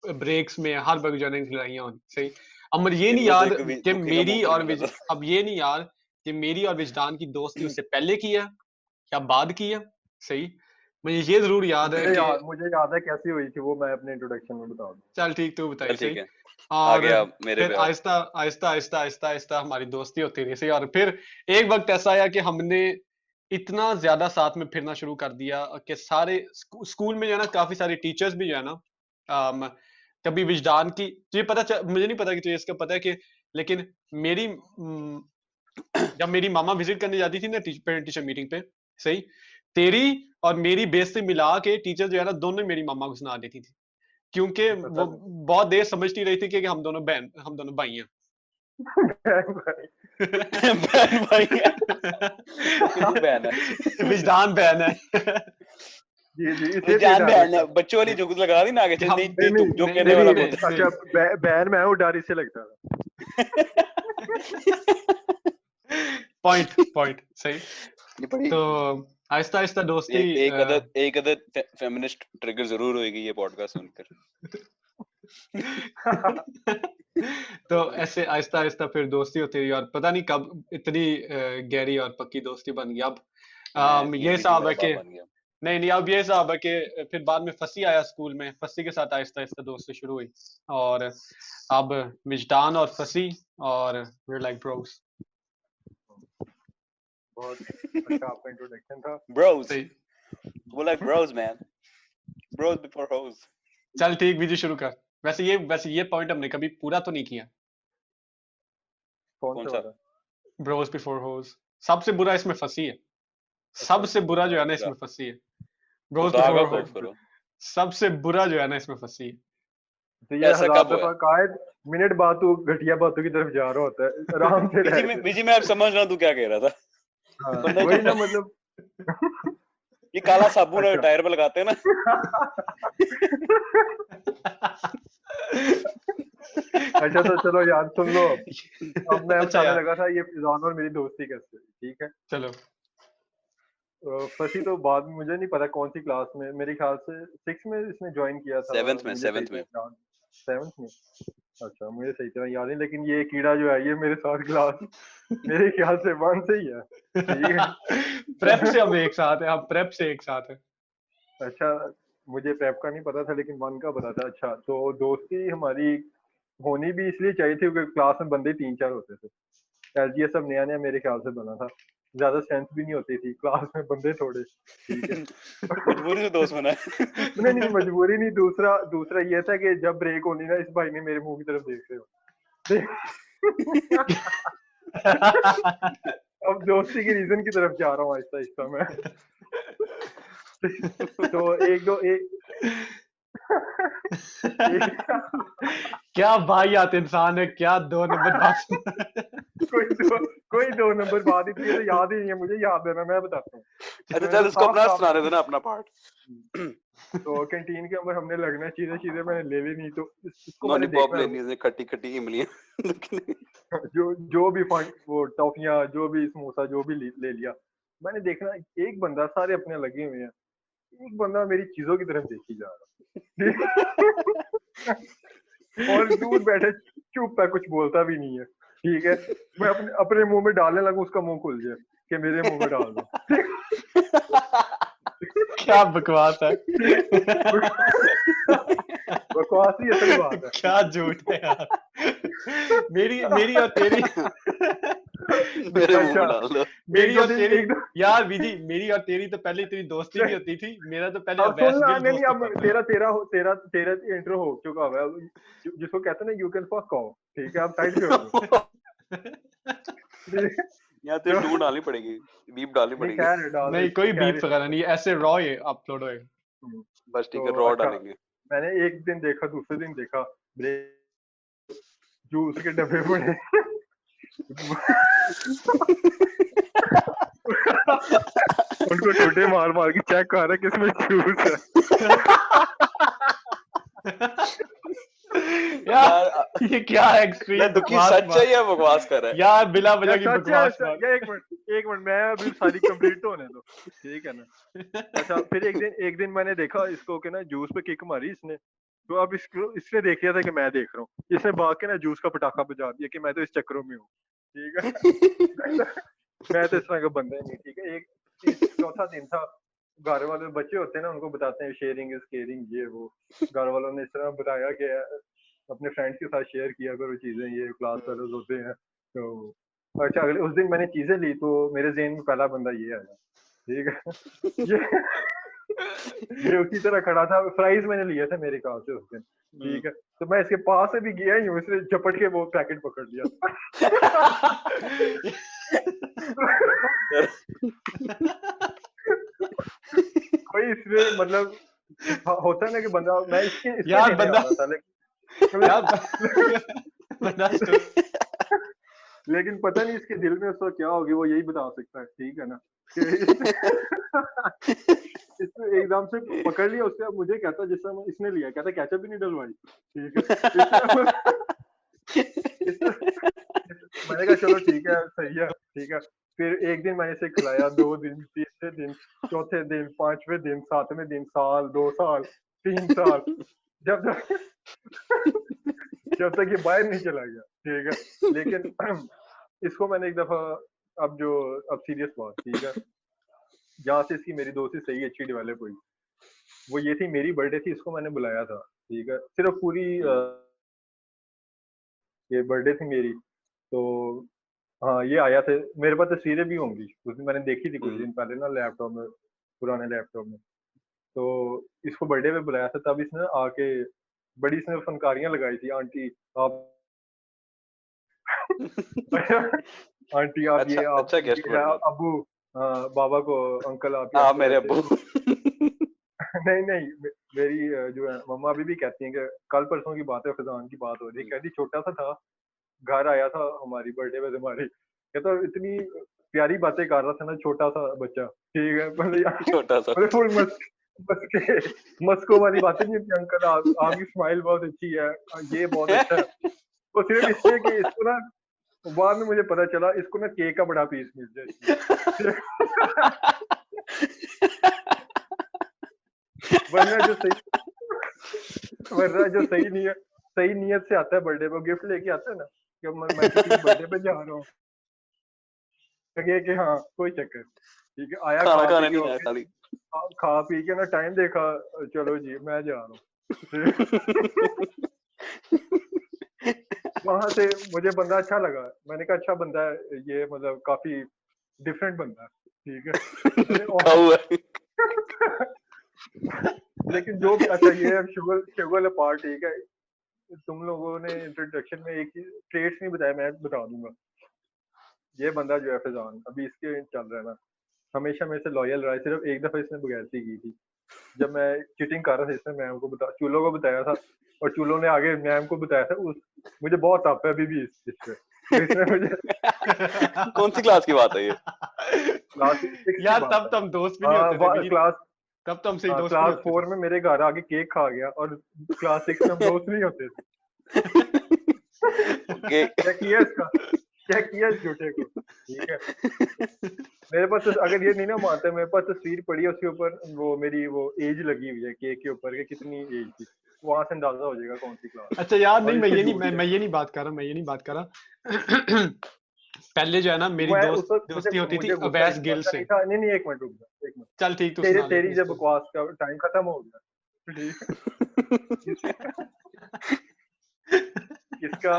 Speaker 2: ब्रेक्स में हर वक्त जो है लड़ाइयाँ होती। सही, अब मुझे ये नहीं
Speaker 1: इनमें से
Speaker 2: याद
Speaker 1: एक
Speaker 2: कि
Speaker 1: दुखी का
Speaker 2: मेरी
Speaker 1: मुंह पे
Speaker 2: और
Speaker 1: नहीं मिला था।
Speaker 2: अब ये नहीं याद कि मेरी और विजदान की दोस्ती उससे पहले की है या बाद की है। सही, मुझे ये जरूर याद है कि
Speaker 3: मुझे याद है कैसी हुई थी वो, मैं अपने इंट्रोडक्शन में बता दूं।
Speaker 2: चल ठीक, तू बताइए।
Speaker 1: चल ठीक
Speaker 2: सही,
Speaker 1: है
Speaker 2: और
Speaker 1: आगे आप मेरे
Speaker 2: फिर
Speaker 1: पे आओ।
Speaker 2: आहिस्ता हमारी दोस्ती होती रही। सही, और फिर एक वक्त ऐसा आया कि हमने इतना ज्यादा साथ में फिरना शुरू कर दिया कि सारे स्कूल में जो है ना काफी सारे टीचर्स भी जो है ना कभी विजदान की तुझे मुझे नहीं पता कि तुझे इसका पता है कि, लेकिन मेरी जब मेरी मामा विजिट करने जाती थी ना पेरेंट टीचर मीटिंग पे, सही, तेरी और मेरी बेइज्जती मिला के टीचर जो है ना दोनों मेरी मामा को सुना देती थी, क्योंकि
Speaker 3: पता
Speaker 2: वो बहुत देर समझती रही थी कि हम दोनों भाई हैं।
Speaker 3: नहीं।
Speaker 1: बहन भाई है। किसकी बहन है?
Speaker 2: विजदान बहन है।
Speaker 3: जी जी
Speaker 1: वो
Speaker 3: इसे
Speaker 1: जान
Speaker 3: डर
Speaker 1: बहन
Speaker 3: लगता
Speaker 1: है, बच्चों वाली झुक लगा दी ना आगे। चल
Speaker 2: हम
Speaker 1: नहीं
Speaker 3: नहीं
Speaker 1: तू
Speaker 3: नहीं
Speaker 1: जो
Speaker 2: नहीं
Speaker 1: कहने
Speaker 2: नहीं
Speaker 1: वाला
Speaker 3: नहीं
Speaker 1: बोल।
Speaker 2: नहीं
Speaker 3: अच्छा बहन मैं हूँ, डर इसे लगता था।
Speaker 2: पॉइंट सही।
Speaker 1: ये बड़ी
Speaker 2: तो आहिस्ता दोस्ती
Speaker 1: एक अदर फेमिनिस्ट ट्रिगर जरूर होगी ये पॉडकास्ट सुनकर।
Speaker 2: तो ऐसे आहिस्ता फिर दोस्ती होती रही, और पता नहीं कब इतनी गहरी और पक्की दोस्ती बन गई। अब ये
Speaker 1: बीजी
Speaker 2: साहब
Speaker 1: मेरा
Speaker 2: है कि
Speaker 1: बाप बन गया।
Speaker 2: नहीं अब ये साहब है कि फिर बाद में फसी आया स्कूल में, फसी के साथ आहिस्ता दोस्ती शुरू हुई, और अब विजदान और फसी और we're like bros।
Speaker 3: बहुत अच्छा आपका इंट्रोडक्शन था।
Speaker 1: Bros,
Speaker 2: सही,
Speaker 1: वो like bros man, bros before hoes।
Speaker 2: चल ठीक, विजय शुरू कर। वैसे ये पॉइंट हमने कभी पूरा तो नहीं किया।
Speaker 3: कौन
Speaker 1: कौन
Speaker 3: सा
Speaker 1: सा?
Speaker 3: वाला?
Speaker 2: ब्रोस बिफोर होस सबसे बुरा इसमें फंसी है। सबसे बुरा जो है ना इसमें फंसी है ब्रोस
Speaker 1: खुदा का
Speaker 2: बिफोर
Speaker 1: खौफ
Speaker 2: होस।
Speaker 1: करो।
Speaker 2: सबसे बुरा जो है ना इसमें फंसी है।
Speaker 3: तो ये
Speaker 1: ऐसा
Speaker 3: 1000
Speaker 1: कब हुआ?
Speaker 3: दफा कहा है, मिनट बाद तू घटिया बातों की तरफ जा रहा होता है, आराम से रह।
Speaker 1: बीजी मैं अब समझ रहा हूँ तू क्या कह रहा था।
Speaker 3: हाँ,
Speaker 1: बंदा
Speaker 3: वही ना
Speaker 1: जो
Speaker 3: मतलब।
Speaker 1: ये काला साबुन
Speaker 3: अच्छा
Speaker 1: टायर पे लगाते हैं ना।
Speaker 3: अच्छा तो चलो यार सुन लो, अब मैं
Speaker 2: अच्छा
Speaker 3: बताने
Speaker 2: यार,
Speaker 3: लगा था ये फिजान और मेरी दोस्ती कैसे हुई, ठीक है।
Speaker 2: चलो।
Speaker 3: फंसी तो बाद में मुझे नहीं पता कौन सी क्लास में, मेरे ख्याल से 6 में इसने ज्वाइन किया था, मुझे सही
Speaker 1: 7th में।
Speaker 3: तरह याद 7th में। अच्छा मुझे सही तरह याद नहीं, लेकिन ये कीड़ा जो है ये मेरे साथ क्लास मेरे ख्याल से 1 से ही है, ठीक है।
Speaker 2: प्रेप से हम एक साथ हैं, हम प्रेप से एक साथ हैं।
Speaker 3: अच्छा मुझे प्रेप का नहीं पता था, लेकिन 1 का पता था। अच्छा तो दोस्ती हमारी होनी भी इसलिए चाहिए थी क्योंकि क्लास में बंदे 3-4 होते थे। एलजीए सब नया नया मेरे ख्याल से बना था, ज्यादा स्ट्रेंथ भी नहीं होती थी, क्लास में बंदे थोड़े, ठीक है।
Speaker 1: मजबूरी से दोस्त बना है।
Speaker 3: नहीं मजबूरी नहीं, दूसरा ये था कि जब ब्रेक होनी ना, इस भाई ने मेरे मुंह की तरफ देख रहे हो। अब दोस्ती की रीजन की तरफ जा रहा हूँ आहिस्ता आहिस्ता मैं। तो
Speaker 2: क्या वाहियात इंसान है, क्या 2 नंबर बात।
Speaker 3: कोई कोई 2 नंबर बात इतनी है तो याद ही नहीं है मुझे, याद है ना, मैं बताता हूँ।
Speaker 1: अच्छा
Speaker 3: मैंने
Speaker 1: चल
Speaker 3: तो
Speaker 1: इसको अपना
Speaker 3: साफ-साफ
Speaker 1: सुनाने दे ना अपना पार्ट।
Speaker 3: तो कैंटीन के अंदर हमने लगना चीजें मैंने ले ली नहीं, तो इसको मैंने
Speaker 1: लॉलीपॉप
Speaker 3: देखना
Speaker 1: लेनी है खट्टी इमलियां।
Speaker 3: जो भी वो टॉफियां, जो भी समोसा, जो भी ले लिया। मैंने देखना एक बंदा, सारे अपने लगे हुए हैं, एक बंदा मेरी चीजों की तरफ देखी जा रहा और दूर बैठे चुप है, कुछ बोलता भी नहीं है, ठीक है। मैं अपने अपने मुंह में डालने लगूं, उसका मुंह खुल जाए कि मेरे मुंह में डाल दो।
Speaker 2: क्या बकवास है।
Speaker 3: बकवास ही असली बात है।
Speaker 2: क्या झूठ है यार। मेरी और तेरी
Speaker 1: मेरे मुंह में डाल दो।
Speaker 2: मेरी और तेरी
Speaker 3: एक दो
Speaker 2: यार विधि, मेरी और तेरी तो पहले इतनी दोस्ती भी होती थी, मेरा तो पहले
Speaker 3: अब सुन
Speaker 2: अवैस
Speaker 3: ला,
Speaker 2: गिल
Speaker 3: नहीं
Speaker 2: दोस्त
Speaker 3: अब
Speaker 2: होता था।
Speaker 3: तेरा इंट्रो हो चुका है, जिसको कहते हैं ना, यू कैन फक ऑफ, ठीक है, आप साइड पे हो जाओ।
Speaker 1: यहाँ तो टू डालनी पड़ेगी, बीप डालनी
Speaker 3: नहीं
Speaker 1: पड़ेगी।
Speaker 3: कह रहे डाल
Speaker 2: नहीं कोई बीप वगैरह नहीं, ऐसे रॉ ये अपलोड होएगा।
Speaker 1: बस ठीक
Speaker 3: तो
Speaker 1: है, रॉ
Speaker 3: अच्छा,
Speaker 1: डालेंगे।
Speaker 3: मैंने एक दिन देखा, दूसरे दिन देखा, जूस के डब्बे पड़े। उनको छोटे मार मार के चेक कर रहा है किसमें जूस है।
Speaker 2: यार ये क्या एक्सट्रीम
Speaker 1: दुखी सच है या बकवास कर रहा है
Speaker 2: यार, बिला वजह की
Speaker 3: सच है,
Speaker 2: बकवास
Speaker 3: सच है। एक मिनट मैं अभी सारी कंप्लीट होने दो, ठीक है ना। अच्छा, फिर एक दिन मैंने देखा इसको कि ना जूस पे किक मारी इसने, तो अब इसने देख लिया था कि मैं देख रहा हूँ, इसने भाग के ना जूस का पटाखा बजा दिया कि मैं तो इस चक्करों में हूँ, ठीक है। मैं तो इस तरह का बंदा ही नहीं, ठीक है। एक चौथा दिन था, घर वाले बच्चे होते हैं ना, उनको बताते हैं शेयरिंग इज केयरिंग, ये वो। घर वालों ने इस तरह बताया कि अपने फ्रेंड्स के साथ शेयर किया करो चीजें, ये क्लास फेलोज होते हैं। तो अच्छा, अगले उस दिन मैंने चीजें ली तो मेरे ज़हन में पहला बंदा ये आया, ठीक है। ये उसी तरह खड़ा था, फ्राइज मैंने लिए थे मेरे कार से उस दिन, ठीक है। तो मैं इसके पास से भी गया ही हूँ, इसने झपट के वो पैकेट पकड़ लिया। कोई इसमें मतलब होता है ना कि बंदा, मैं इसके
Speaker 2: यार
Speaker 3: देने
Speaker 2: बंदा
Speaker 3: आ रहा था, लेकिन पता नहीं इसके दिल में उसका क्या होगी, वो यही बता सकता है, ठीक है ना। इसने एकदम से पकड़ लिया, उससे मुझे कहता जिस समय इसने लिया, कहता केचप भी नहीं डलवाई, ठीक है। मैंने कहा चलो ठीक है, सही है, ठीक है। फिर एक दिन मैंने इसे खिलाया, 2 दिन, तीसरे दिन, चौथे दिन, 5वें दिन, 7वें दिन, साल, 2 साल, 3 साल, जब तक ये बाहर नहीं चला गया, ठीक है। लेकिन इसको मैंने एक दफा, अब सीरियस बात, ठीक है, जहाँ से इसकी मेरी दोस्ती सही अच्छी डेवलप हुई, वो ये थी, मेरी बर्थडे थी, इसको मैंने बुलाया था, ठीक है। सिर्फ पूरी ये बर्थडे थी मेरी, तो हाँ, ये आया था, मेरे पास तस्वीरें भी होंगी, उस दिन मैंने देखी थी कुछ दिन पहले ना लैपटॉप में, पुराने लैपटॉप में। तो इसको बर्थडे पे बुलाया था, तब इसने आके बड़ी इसने फनकारियां लगाई थी, आंटी आप आंटी आप
Speaker 1: अच्छा,
Speaker 3: ये आप
Speaker 1: अच्छा गेस्ट
Speaker 3: ये
Speaker 1: मतलब।
Speaker 3: अबू, बाबा को अंकल आप
Speaker 1: हाँ मेरे अब्बू।
Speaker 3: नहीं नहीं, मेरी जो है मम्मा अभी भी कहती हैं कि कल परसों की बात है, फजान की बात हो रही, कहती छोटा सा था, घर आया था हमारी बर्थडे में हमारी, कहता इतनी प्यारी बातें कर रहा था ना, छोटा सा बच्चा, ठीक है।
Speaker 1: छोटा सा
Speaker 3: मतलब फुल मस्को वाली बातें नहीं होती, अंकल आपकी स्माइल बहुत अच्छी है, ये बहुत अच्छा है। तो सिर्फ इसलिए कि इसको ना, बाद में मुझे पता चला इसको ना केक का बड़ा पीस मिल जाए। वरना जो सही नियत से आता है बर्थडे पे, गिफ्ट लेके आता है ना, कि मैं किसी की बर्थडे पे जा रहा हूँ, लगे कि हाँ कोई चक्कर, ठीक है, आया
Speaker 1: खाना
Speaker 3: खा
Speaker 1: खाने
Speaker 3: पी के
Speaker 1: नहीं आया खाली।
Speaker 3: खा पी के ना टाइम देखा, चलो जी मैं जा रहा हूँ। वहां से मुझे बंदा अच्छा लगा, मैंने कहा अच्छा बंदा है ये, मतलब काफी डिफरेंट बंदा है, ठीक है। लेकिन जो भी अच्छा, ये अब शुगर पार्ट, ठीक है। तुम लोगों ने इंट्रोडक्शन में एक ट्रेड्स नहीं बताया, मैं बता दूंगा। ये बंदा जो है फैजान, अभी इसके चल रहा है ना, हमेशा मेरे से लॉयल रहा है, सिर्फ एक दफा इसने बगैरती की थी, जब मैं चीटिंग कर रहा था, इसने मैम को चूलों को बताया था, और चूलों ने आगे मैम को बताया था। मुझे बहुत ताप है अभी भी इस पे, तो इसने मुझे
Speaker 1: कौन सी क्लास की बात है ये?
Speaker 3: क्लास 6 की
Speaker 2: यार
Speaker 3: बात
Speaker 2: तब
Speaker 3: है।
Speaker 2: तो हम दोस्त भी नहीं होते थे विनीत,
Speaker 3: क्लास
Speaker 2: तब तो हम सही दोस्त भी
Speaker 3: क्लास
Speaker 2: नहीं होते
Speaker 3: 4 में मेरे घर आके केक खा गया और क्लास 6 में हम दोस्त नहीं होते थे।
Speaker 1: ओके।
Speaker 3: क्या किया इसका, क्या किया इस झूठे को, ठीक है। मेरे पास तो अगर ये नहीं ना मानते, मेरे पास तस्वीर पड़ी है, उसके ऊपर वो मेरी वो एज लगी हुई है केक के ऊपर कि कितनी एज थी, वहां से अंदाजा हो जाएगा कौन सी क्लास।
Speaker 2: अच्छा यार नहीं,
Speaker 3: और
Speaker 2: मैं
Speaker 3: इसके
Speaker 2: ये नहीं
Speaker 3: झूठ
Speaker 2: मैं
Speaker 3: है।
Speaker 2: ये नहीं बात कर रहा, मैं ये नहीं बात कर रहा। पहले जो है ना मेरी
Speaker 3: मैं उस
Speaker 2: दोस्त
Speaker 3: वक्त
Speaker 2: दोस्ती होती थी
Speaker 3: मुझे गुस्सा इस
Speaker 2: अवैस गिल
Speaker 3: बात का
Speaker 2: से।
Speaker 3: नहीं था। नहीं नहीं, एक मिनट रुक जा, एक मिनट।
Speaker 2: चल ठीक, तू
Speaker 3: तेरी
Speaker 2: सुना ले
Speaker 3: तेरी
Speaker 2: अपनी
Speaker 3: जब
Speaker 2: स्टोरी।
Speaker 3: बकवास का टाइम खत्म हो गया, ठीक है। इसका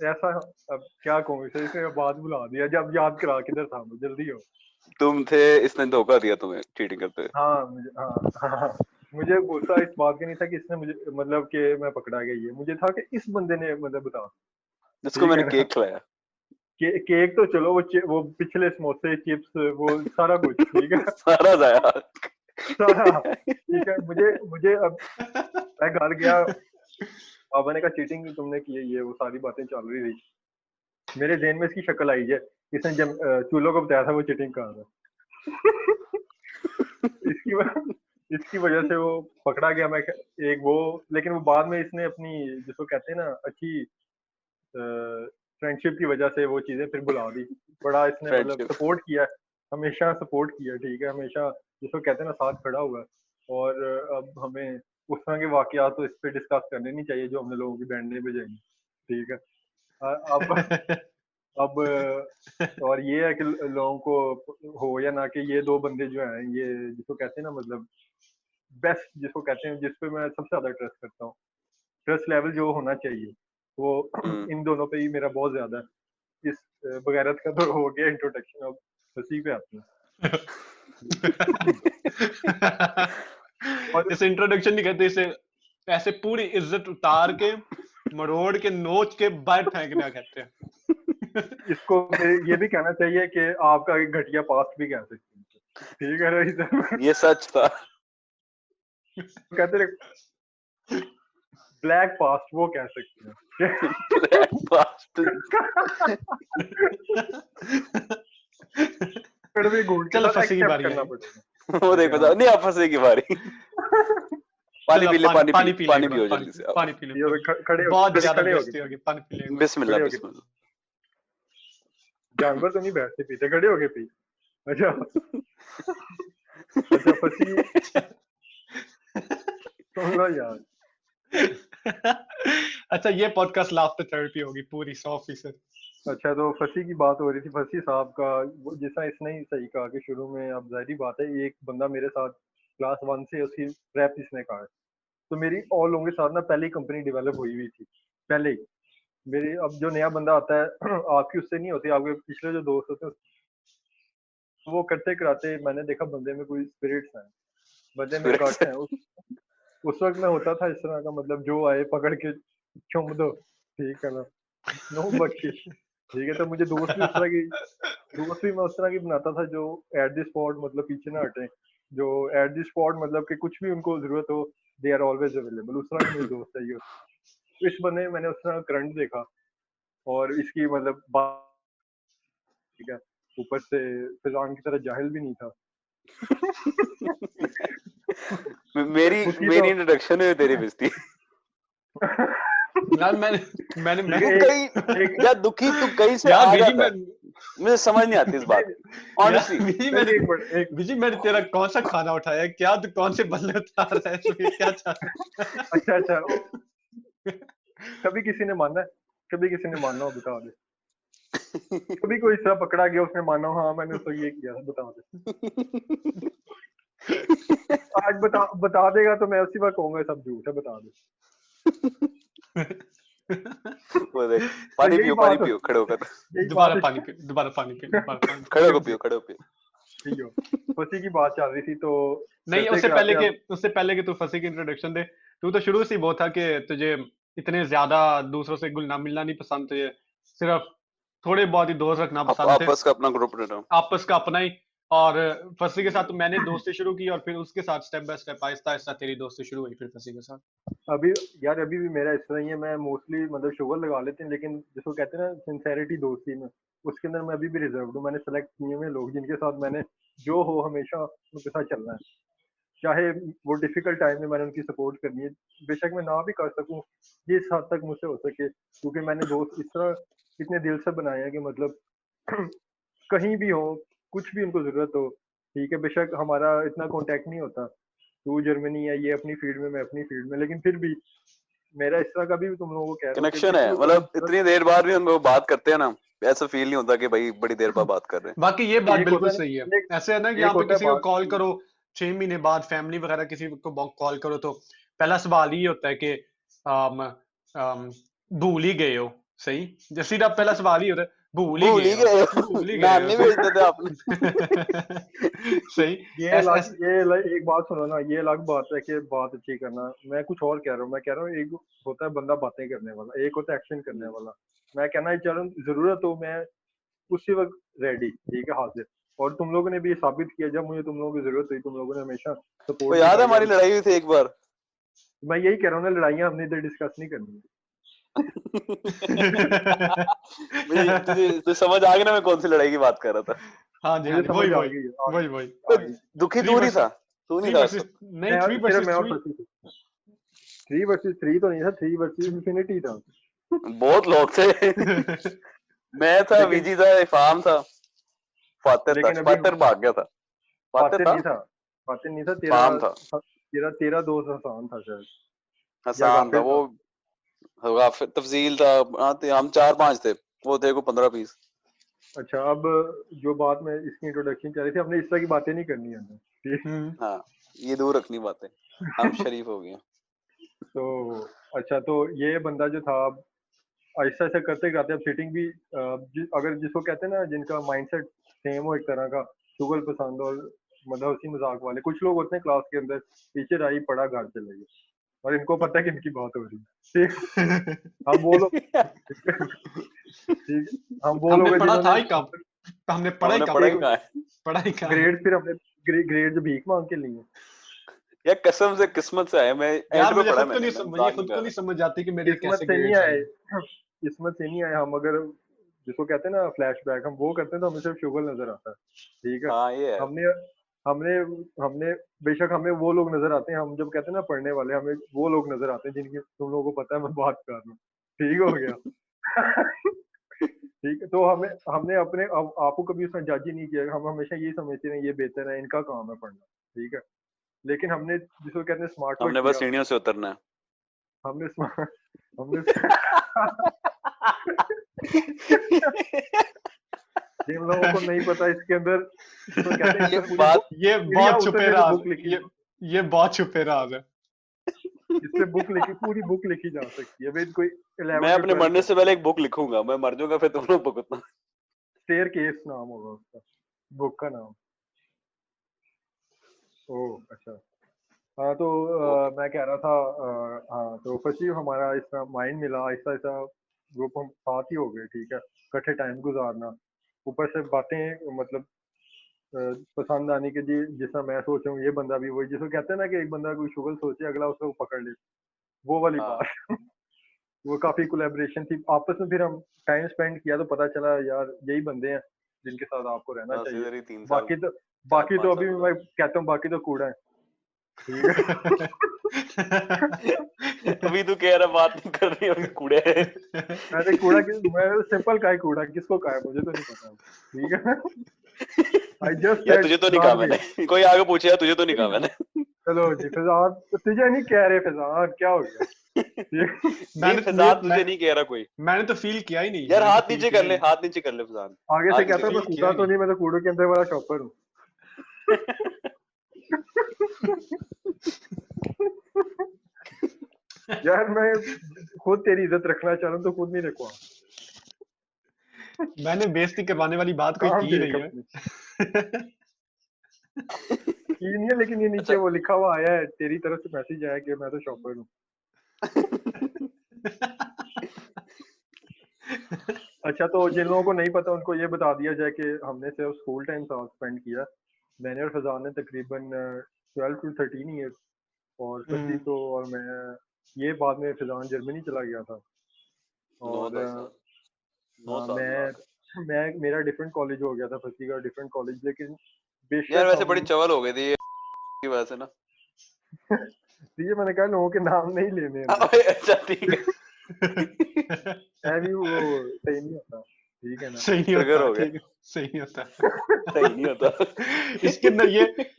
Speaker 3: ऐसा, अब क्या कहूँ इसे, इसने बात भुला दिया। जब याद करा किधर था मैं, जल्दी हो।
Speaker 1: तुम थे, इसने धोखा दिया तुम्हें चीटिंग करते हुए।
Speaker 3: हाँ मुझे, हाँ मुझे गुस्सा इस बात का नहीं था कि इसने मुझे, मतलब कि मैं पकड़ा गया, ये मुझे था कि इस बंदे ने मतलब बता,
Speaker 1: जिसको
Speaker 3: ठीक
Speaker 1: मैंने
Speaker 3: है ना।
Speaker 1: केक खिलाया।
Speaker 3: केक तो चलो, वो पिछले समोसे चिप्स वो सारा कुछ, ठीक है।
Speaker 1: सारा जाया।
Speaker 3: सारा, ठीक है। मुझे मुझे अब मैं घर गया, पापा ने कहा चीटिंग तुमने की है, ये वो सारी बातें चल रही थी। मेरे ज़हन में इसकी शक्ल आई है, इसने जब चूल्हों को बताया था वो चीटिंग कर रहा है। इसकी वजह से वो पकड़ा गया। मैं एक वो, लेकिन वो बाद में इसने अपनी, जिसको कहते हैं ना, अच्छी फ्रेंडशिप की वजह से वो चीजें फिर भुला दी। बड़ा इसने मतलब
Speaker 1: फ्रेंडशिप।
Speaker 3: सपोर्ट किया, हमेशा सपोर्ट किया, ठीक है। हमेशा जिसको कहते हैं ना साथ खड़ा हुआ है। और अब हमें उस तरह के वाकयात तो इस पे डिस्कस करने नहीं चाहिए जो हमने लोगों की बैंडने पे जाएंगे, ठीक है। अब और ये है कि लोगों को हो या ना, कि ये दो बंदे जो हैं, ये जिसको कहते हैं ना, मतलब बेस्ट जिसको कहते हैं, जिस पे मैं सबसे ज्यादा ट्रस्ट करता हूँ, ट्रस्ट लेवल जो होना चाहिए वो इन दोनों पे ही मेरा बहुत ज्यादा है। इस बगैरत का तो हो गया इंट्रोडक्शन, अब उसी पे आते हैं। और
Speaker 2: इसे इंट्रोडक्शन नहीं कहते, इसे ऐसे पूरी इज्जत उतार के मरोड़ के नोच के बाहर फेंकना कहते हैं।
Speaker 3: इसको ये भी कहना चाहिए कि आपका एक घटिया पास्ट भी कह सकते हैं, ठीक है ना। इसे
Speaker 1: ये सच था।
Speaker 3: कहते हैं ब्लैक पास्ट, वो कह सकते हैं।
Speaker 1: Black past.
Speaker 3: फिर भी घूट के
Speaker 2: चलो
Speaker 3: साथ
Speaker 2: फंसी की
Speaker 3: एक्सेप्ट
Speaker 2: बारी
Speaker 3: करना
Speaker 2: आई।
Speaker 3: पड़ेगा।
Speaker 1: वो देखो नहीं, आप फंसे की बारी। पानी
Speaker 2: चलो
Speaker 1: पी ले,
Speaker 2: पानी
Speaker 1: पानी
Speaker 2: पी ले
Speaker 1: पानी
Speaker 2: एक बार,
Speaker 1: पियो
Speaker 2: पानी
Speaker 1: जल्दी से आप।
Speaker 2: पानी पी ले।
Speaker 3: ये खड़े
Speaker 2: बहुत ज्यादा
Speaker 3: खड़े हो
Speaker 2: बेइज्जती होगी, पानी पी ले एक बार।
Speaker 1: बिस्मिल्लाह
Speaker 3: खड़े हो गए।
Speaker 1: बिस्मिल्लाह।
Speaker 3: जानवर तो नहीं बैठते पीते, खड़े हो गए पी। अच्छा अच्छा, फंसी सुन लो यार।
Speaker 2: अच्छा ये पॉडकास्ट लाफ्टर थेरेपी होगी पूरी 100%।
Speaker 3: अच्छा, तो फंसी की बात हो रही थी, फंसी साहब का। वो जैसा इसने ही सही कहा कि शुरू में, अब जाहिर बात है, एक बंदा मेरे साथ क्लास 1 से उसकी रैप इसने कहा है। तो मेरी और लोगों के साथ ना पहले ही कंपनी डेवलप हुई हुई थी, पहले ही। मेरी, अब जो नया बंदा आता है आपकी उससे नहीं होती, आपके पिछले जो दोस्त होते हैं वो करते कराते मैंने देखा बंदे में कोई स्पिरिट्स हैं, बंदे में गट्स हैं। उस वक्त मैं होता था इस तरह का, मतलब जो आए पकड़ के चुम दो, ठीक है ना, नो बख्शिश, ठीक है। तो मुझे दोस्त भी उस तरह की, दोस्त भी मैं उस तरह की बनाता था जो एट द स्पॉट मतलब पीछे ना हटे, जो एट द स्पॉट मतलब कि कुछ भी उनको जरूरत हो दे आर ऑलवेज अवेलेबल, उस तरह के मुझे दोस्त चाहिए। तो इस बंदे में मैंने उस तरह करंट देखा, और इसकी मतलब बात, ठीक है, ऊपर से फिजान की तरह जाहिल भी नहीं था।
Speaker 1: मेरी
Speaker 3: उसकी
Speaker 1: मेरी
Speaker 3: तो
Speaker 1: इंट्रोडक्शन है तेरी बेइज्जती।
Speaker 2: यार मैंने
Speaker 1: तू कहीं यार दुखी, तू कहीं से
Speaker 2: यार
Speaker 1: आ
Speaker 2: विजी
Speaker 1: जाता है, मुझे समझ नहीं आती इस बात की
Speaker 2: यार
Speaker 1: ऑनेस्टली।
Speaker 2: विजी मैंने तेरा कौन सा खाना उठाया है, क्या तू कौन से बल्ले उतार रहा है इसमें, क्या चाह रहा
Speaker 3: अच्छा अच्छा, कभी किसी ने माना है, कभी किसी ने माना हो बता दे, कभी कोई इस तरह पकड़ा गया उसने माना हो, हाँ मैंने तो ये किया था, बता दे। आज बता देगा तो मैं उसी बार कहूंगा सब झूठ है, बता दे।
Speaker 1: वो देख,
Speaker 3: तो
Speaker 1: पानी
Speaker 3: यही
Speaker 1: पियो,
Speaker 3: बात
Speaker 1: पानी
Speaker 3: हो,
Speaker 1: पियो, खड़े होकर।
Speaker 3: यही
Speaker 2: दोबारा
Speaker 3: बात
Speaker 2: पानी पी, दोबारा पानी पी, दोबारा पानी पी।
Speaker 1: खड़े होकर पियो, खड़े होकर पियो।
Speaker 3: ठीक हो, उसी की बात चल रही थी। तो
Speaker 2: नहीं
Speaker 3: करते कराते अब
Speaker 2: उससे पहले के तू फंसी की इंट्रोडक्शन दे। तू तो शुरू से ही वो था कि तुझे इतने ज्यादा दूसरों से घुलना मिलना नहीं पसंद, तुझे सिर्फ थोड़े बहुत ही दोस्त रखना पसंद थे,
Speaker 1: आपस का अपना ग्रुप रहा हूँ।
Speaker 2: आपस का अपना ही। और फसी के साथ तो मैंने दोस्ती शुरू की और फिर उसके साथ step by step Aahista Aahista तेरी दोस्ती शुरू हुई फिर फसी के साथ।
Speaker 3: अभी यार अभी भी मेरा इस तरह ही है, मैं मोस्टली मतलब शुगर लगा लेते हैं, लेकिन जिसको कहते हैं ना सिंसेरिटी दोस्ती में, उसके अंदर मैं अभी भी रिजर्व हूँ। मैंने सेलेक्ट किए हुए लोग जिनके साथ मैंने जो हो हमेशा उनके साथ चलना है, चाहे वो डिफिकल्ट टाइम में मैंने उनकी सपोर्ट करनी है, बेशक मैं ना भी कर सकूं, जिस हद तक मुझसे हो सके, क्योंकि मैंने दोस्त इस तरह इतने दिल से बनाए हैं कि मतलब कहीं भी हो, कुछ भी उनको जरूरत हो, ठीक है, बेशक हमारा इतना कांटेक्ट नहीं होता, तू जर्मनी है, ये अपनी फील्ड में, मैं अपनी फील्ड में, लेकिन फिर भी मेरा इस तरह का भी तुम लोगों को कह रहा हूँ कि
Speaker 1: कनेक्शन
Speaker 3: किसी
Speaker 1: है,
Speaker 3: को कभी
Speaker 1: मतलब इतनी देर बाद भी हम लोग बात करते हैं ना, ऐसा फील नहीं होता कि भाई बड़ी देर बाद बात कर रहे
Speaker 2: बाकी ये बात
Speaker 3: एक
Speaker 2: बिल्कुल
Speaker 3: होता
Speaker 2: सही है।
Speaker 3: है एक,
Speaker 2: ऐसे है ना कि
Speaker 3: एक
Speaker 2: आप
Speaker 3: होता है
Speaker 2: किसी को
Speaker 3: बात,
Speaker 2: कॉल करो 6 महीने बाद, फैमिली वगैरह किसी को कॉल करो तो पहला सवाल ये होता है कि भूल ही गए हो। सही, जब सीधा पहला सवाल ही होता है, भूल ही
Speaker 1: भूल
Speaker 2: गए
Speaker 1: ही
Speaker 2: हो,
Speaker 1: गए
Speaker 2: भूल ही गए
Speaker 1: नानी
Speaker 2: हो।
Speaker 1: भेजते थे आपने।
Speaker 2: सही।
Speaker 3: ये
Speaker 2: ऐस,
Speaker 3: अलग,
Speaker 2: ऐस,
Speaker 3: ये अलग, एक बात सुनो ना, ये अलग बात है कि बात अच्छी करना, मैं कुछ और कह रहा हूँ, मैं कह रहा हूँ एक होता है बंदा बातें करने वाला, एक होता है एक्शन करने वाला। मैं कहना ही चाह रहा हूँ जरूरत हो मैं उसी वक्त रेडी, ठीक है, हाजिर। और तुम लोगों ने भी ये साबित किया, जब मुझे तुम लोगों की जरूरत हुई तुम लोगों ने हमेशा
Speaker 1: वो
Speaker 3: सपोर्ट
Speaker 1: याद है
Speaker 3: दिखाई
Speaker 1: हमारी
Speaker 3: है।
Speaker 1: लड़ाई हुई थी एक बार।
Speaker 3: मैं यही कह रहा हूँ ना, लड़ाइयाँ हमने इधर डिस्कस नहीं करनी
Speaker 1: मुझे तुझे तुझे समझ आ गया ना मैं कौन सी लड़ाई की बात कर रहा था।
Speaker 2: हाँ जी, हाँ
Speaker 3: मुझे
Speaker 2: जी,
Speaker 3: समझ
Speaker 2: वही
Speaker 3: आ
Speaker 2: वही
Speaker 3: गई है,
Speaker 2: वही वही।
Speaker 3: आ गई।
Speaker 1: दुखी
Speaker 2: थ्री
Speaker 1: तू नहीं
Speaker 2: वर्सेस
Speaker 1: था, तू नहीं
Speaker 2: थ्री
Speaker 1: था उस
Speaker 2: वर्सेस
Speaker 1: वक्त।
Speaker 2: नहीं, थ्री
Speaker 3: सिर्फ
Speaker 2: वर्सेस
Speaker 3: मैं और
Speaker 2: थ्री।
Speaker 3: शशि थे, 3 वर्सेस 3 तो नहीं था, 3 वर्सेस इन्फिनिटी था।
Speaker 1: बहुत लोग थे। मैं था,
Speaker 3: लेकिन
Speaker 1: विजी था, इफाम था, फातिर था,
Speaker 3: लेकिन अभी
Speaker 1: फातिर भाग गया था। फातिर
Speaker 3: फातिल
Speaker 1: था,
Speaker 3: नहीं था, फातिल नहीं था, तेरा
Speaker 1: इफाम था,
Speaker 3: तेरा तेरा दोस्त हसान था शायद, या
Speaker 1: हसान था
Speaker 3: गाफिर
Speaker 1: वो,
Speaker 3: था।
Speaker 1: तफजील था। हाँ, हम 4-5 थे, वो थे को 15-20।
Speaker 3: अच्छा, अब जो बात में इसकी इंट्रोडक्शन चल रही थी, हमने इस तरह की बातें नहीं करनी है हमें, ठीक।
Speaker 1: हाँ, ये दूर रखनी बातें, हम शरीफ हो गए।
Speaker 3: तो अच्छा, तो ये बंदा जो था, अब आहिस्ता आहिस्ता करते करते अब सिटिंग भी अगर जिसको कहते हैं ना, जिनका माइंडसेट सेम हो एक तरह का, शुगल पसंद और मतलब हंसी मजाक वाले, कुछ लोग होते हैं क्लास के अंदर, टीचर आई पढ़ा घर चले गए, और इनको पता है कि इनकी बात हो रही है, ठीक। हम वो लोग ठीक, हम वो
Speaker 2: हमने
Speaker 3: लोग हैं
Speaker 2: पढ़ा था
Speaker 3: जिन्होंने
Speaker 2: ही कब, हमने पढ़ा ही
Speaker 1: हमने
Speaker 2: कब,
Speaker 1: पढ़ा ही
Speaker 3: एक
Speaker 1: कहाँ है
Speaker 2: पढ़ा ही कहाँ है।
Speaker 3: ग्रेड, फिर हमने ग्रेड जो भीख मांग के लिए,
Speaker 1: यार, कसम से किस्मत से आया, मैं
Speaker 2: यार
Speaker 1: एंड पे पढ़ा मैंने, मैं
Speaker 2: मुझे
Speaker 1: मजाक नहीं
Speaker 2: खुद
Speaker 1: कर
Speaker 2: को
Speaker 1: रहा।
Speaker 2: नहीं समझ आती कि मेरे
Speaker 3: किस्मत
Speaker 2: कैसे
Speaker 3: से नहीं
Speaker 2: ग्रेड्स
Speaker 3: आए,
Speaker 2: आए।
Speaker 3: किस्मत से नहीं आए हम, अगर जिसको कहते हैं ना फ्लैशबैक, हम वो करते हैं तो हमें सिर्फ शुगर नजर आता है, ठीक है।
Speaker 1: हाँ, ये है।
Speaker 3: हमने हमने हमने बेशक हमें वो लोग नजर आते हैं, हम जब कहते हैं ना पढ़ने वाले, हमें वो लोग नजर आते हैं जिनकी तुम लोगों को पता है मैं बात कर रहा हूँ, ठीक हो गया। ठीक है, तो हमें हमने अपने आपको कभी उसमें जज ही नहीं किया, हम हमेशा यही समझते हैं ये बेहतर है, इनका काम है पढ़ना, ठीक है। लेकिन हमने जिसको कहते हैं स्मार्ट वर्क
Speaker 1: हमने बस
Speaker 3: किया,
Speaker 1: सीढ़ियों से उतरना है।
Speaker 3: हमने smart- हमने जिन लोगों को नहीं पता, इसके अंदर जिसको कहते हैं,
Speaker 1: ये
Speaker 3: इसमें पूरी
Speaker 1: बात
Speaker 2: ये
Speaker 3: सीढ़ियाँ
Speaker 2: बहुत छुपे
Speaker 3: उतरने पे
Speaker 2: राज,
Speaker 3: बुक लिखी,
Speaker 2: ये बहुत छुपे राज है।
Speaker 3: इस पे बुक लिखी, पूरी बुक लिखी जा सकती है, विद कोई
Speaker 1: मैं
Speaker 3: 11 टू
Speaker 1: अपने
Speaker 3: 12
Speaker 1: मरने से पहले एक बुक लिखूंगा, मैं मर जाऊंगा फिर तुम लोग भुगतना।
Speaker 3: स्टेयर केस नाम होगा उसका, बुक का नाम। ओह अच्छा। हाँ तो
Speaker 1: ओके।
Speaker 3: मैं कह रहा था, हाँ तो फसी हमारा इसका माइंड मिला, आहिस्ता आहिस्ता ग्रुप हम साथ ही हो गए, ठीक है, इकट्ठे टाइम गुजारना, ऊपर से बातें मतलब पसंद आने के, जी जिस तरह मैं सोच रहा हूँ ये बंदा भी वही, जिसको कहते हैं ना कि एक बंदा कोई शुगर सोचे अगला उसको पकड़ ले, वो वाली
Speaker 1: हाँ,
Speaker 3: बात। वो काफी कोलैबोरेशन थी आपस में, फिर हम टाइम स्पेंड किया तो पता चला यार यही बंदे हैं जिनके साथ आपको रहना
Speaker 1: बस
Speaker 3: चाहिए।
Speaker 1: इधर ही 3 साल,
Speaker 3: बाकी तो
Speaker 1: 4-5
Speaker 3: अभी
Speaker 1: साल
Speaker 3: भी
Speaker 1: गुजार।
Speaker 3: मैं कहता हूँ बाकी तो कूड़ा है, ठीक है।
Speaker 1: अभी तू कह रहा बात नहीं कर रही, अभी कूड़े है।
Speaker 3: मैंने कूड़ा मैं सिंपल का है, कूड़ा किसको कहा है मुझे तो नहीं पता, ठीक है। आई जस्ट
Speaker 1: यार,
Speaker 3: सेड
Speaker 1: तुझे तो नहीं कहा मैंने।
Speaker 3: गार्बेज।
Speaker 1: कोई आगे पूछे यार, तुझे तो नहीं कहा मैंने।
Speaker 3: चलो जी फिजान, तो तुझे नहीं कह रहे फिजान, क्या हो गया, ठीक
Speaker 1: नहीं, फैजान
Speaker 2: मैं
Speaker 1: तुझे नहीं कह रहा कोई।
Speaker 2: मैंने तो फील किया ही नहीं,
Speaker 1: यार,
Speaker 2: मैंने तो
Speaker 1: हाथ
Speaker 2: फील
Speaker 1: नीचे
Speaker 2: किया
Speaker 1: कर
Speaker 2: ही
Speaker 1: ले,
Speaker 2: नहीं,
Speaker 1: हाथ नीचे कर ले फैजान,
Speaker 3: आगे से
Speaker 1: हाथ नीचे
Speaker 3: कहता
Speaker 1: कर
Speaker 3: मैं
Speaker 2: फील किया
Speaker 3: कूड़ा
Speaker 2: ही
Speaker 3: तो
Speaker 2: नहीं।
Speaker 3: नहीं, मैं तो कूड़ों के अंदर वाला शॉपर हूँ। यार मैं खुद तेरी इज्जत रखना चाह रहा हूँ तो खुद नहीं रखवा,
Speaker 2: मैंने बेइज्जती करवाने वाली बात कोई
Speaker 3: काम
Speaker 2: की
Speaker 3: देख
Speaker 2: नहीं
Speaker 3: अपनी।
Speaker 2: है।
Speaker 3: की नहीं है, लेकिन ये नीचे
Speaker 1: अच्छा।
Speaker 3: वो लिखा हुआ आया है, तेरी तरफ से मैसेज आया कि मैं तो शॉपर हूँ। अच्छा तो जिन लोगों को नहीं पता उनको ये बता दिया जाए कि हमने सिर्फ स्कूल टाइम साथ स्पेंड किया। मैंने और फजान ने तकरीबन 12 to 13 ईयर्स, और फसी तो और मैं, ये बाद में फजान जर्मनी चला गया था।
Speaker 1: 9
Speaker 3: और
Speaker 1: 10 साल 9
Speaker 3: हाँ,
Speaker 1: साल
Speaker 3: मैं मेरा डिफरेंट कॉलेज हो गया था, फसी का डिफरेंट कॉलेज, लेकिन
Speaker 1: यार
Speaker 3: बेशक
Speaker 1: वैसे
Speaker 3: हम
Speaker 1: बड़ी चवल हो गई थी ये की वजह से ना।
Speaker 3: ये मैंने कहा लोगों के नाम नहीं लेने हैं
Speaker 1: अबे अच्छा ठीक है।
Speaker 3: भी वो सही नहीं होता, ठीक है ना।
Speaker 2: सही नहीं
Speaker 1: ट्रिगर
Speaker 2: होता,
Speaker 1: हो गया।
Speaker 2: ठीक है, सही नहीं होता।
Speaker 1: सही नहीं होता।
Speaker 2: इसके अंदर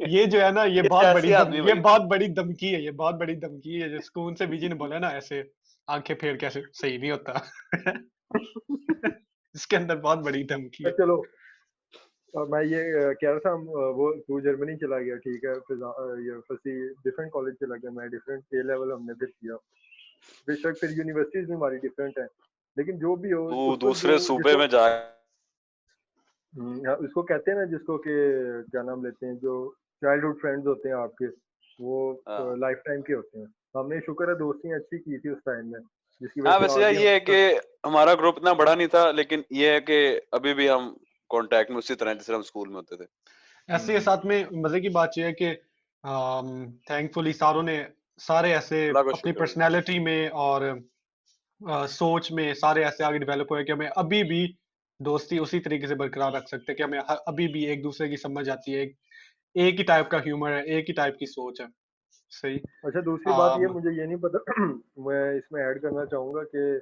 Speaker 2: ये जो है ना, ये बहुत
Speaker 1: ऐसी
Speaker 2: बड़ी
Speaker 1: आदमी
Speaker 2: ये
Speaker 1: भाई।
Speaker 2: बहुत बड़ी धमकी है, ये बहुत बड़ी धमकी है। जो सुकून से बीजी ने बोला ना ऐसे आंखें फेर के, ऐसे सही नहीं होता। इसके अंदर बहुत बड़ी धमकी है।
Speaker 3: चलो मैं ये कह रहा था, वो तू जर्मनी चला गया, ठीक है, ये फसी डिफरेंट कॉलेज चला गया, मैं डिफरेंट ए लेवल हमने फिर किया। बेशक फिर यूनिवर्सिटीज भी हमारी डिफरेंट है, लेकिन जो भी हो
Speaker 1: तू
Speaker 3: उसको
Speaker 1: दूसरे सूबे में जा
Speaker 3: उसको कहते हैं ना, जिसको कि क्या नाम लेते हैं, जो चाइल्डहुड फ्रेंड्स होते हैं आपके, वो
Speaker 1: हाँ।
Speaker 3: लाइफ टाइम के होते हैं। हमने शुक्र है दोस्तियां अच्छी की थी उस टाइम में, जिसकी
Speaker 1: हाँ
Speaker 3: वजह से
Speaker 1: वैसे यार
Speaker 3: आगे
Speaker 1: ये है कि हमारा ग्रुप इतना बड़ा नहीं था, लेकिन ये है कि अभी भी हम कांटेक्ट में उसी तरह जैसे हम स्कूल में होते थे।
Speaker 2: ऐसे ही साथ में मजे की बात यह है कि थैंकफुली सारे ऐसे
Speaker 1: अल्लाह का
Speaker 2: अपनी
Speaker 1: शुक्र है।
Speaker 2: पर्सनैलिटी में और सोच में सारे ऐसे आगे डेवलप हुए कि हमें अभी भी दोस्ती उसी तरीके से बरकरार रख सकते हैं कि हमें अभी भी एक दूसरे की समझ आती है, एक ही टाइप का ह्यूमर है, एक ही टाइप की सोच है। सही।
Speaker 3: अच्छा दूसरी बात ये
Speaker 2: um,
Speaker 3: मुझे ये नहीं पता मैं इसमें ऐड करना चाहूंगा कि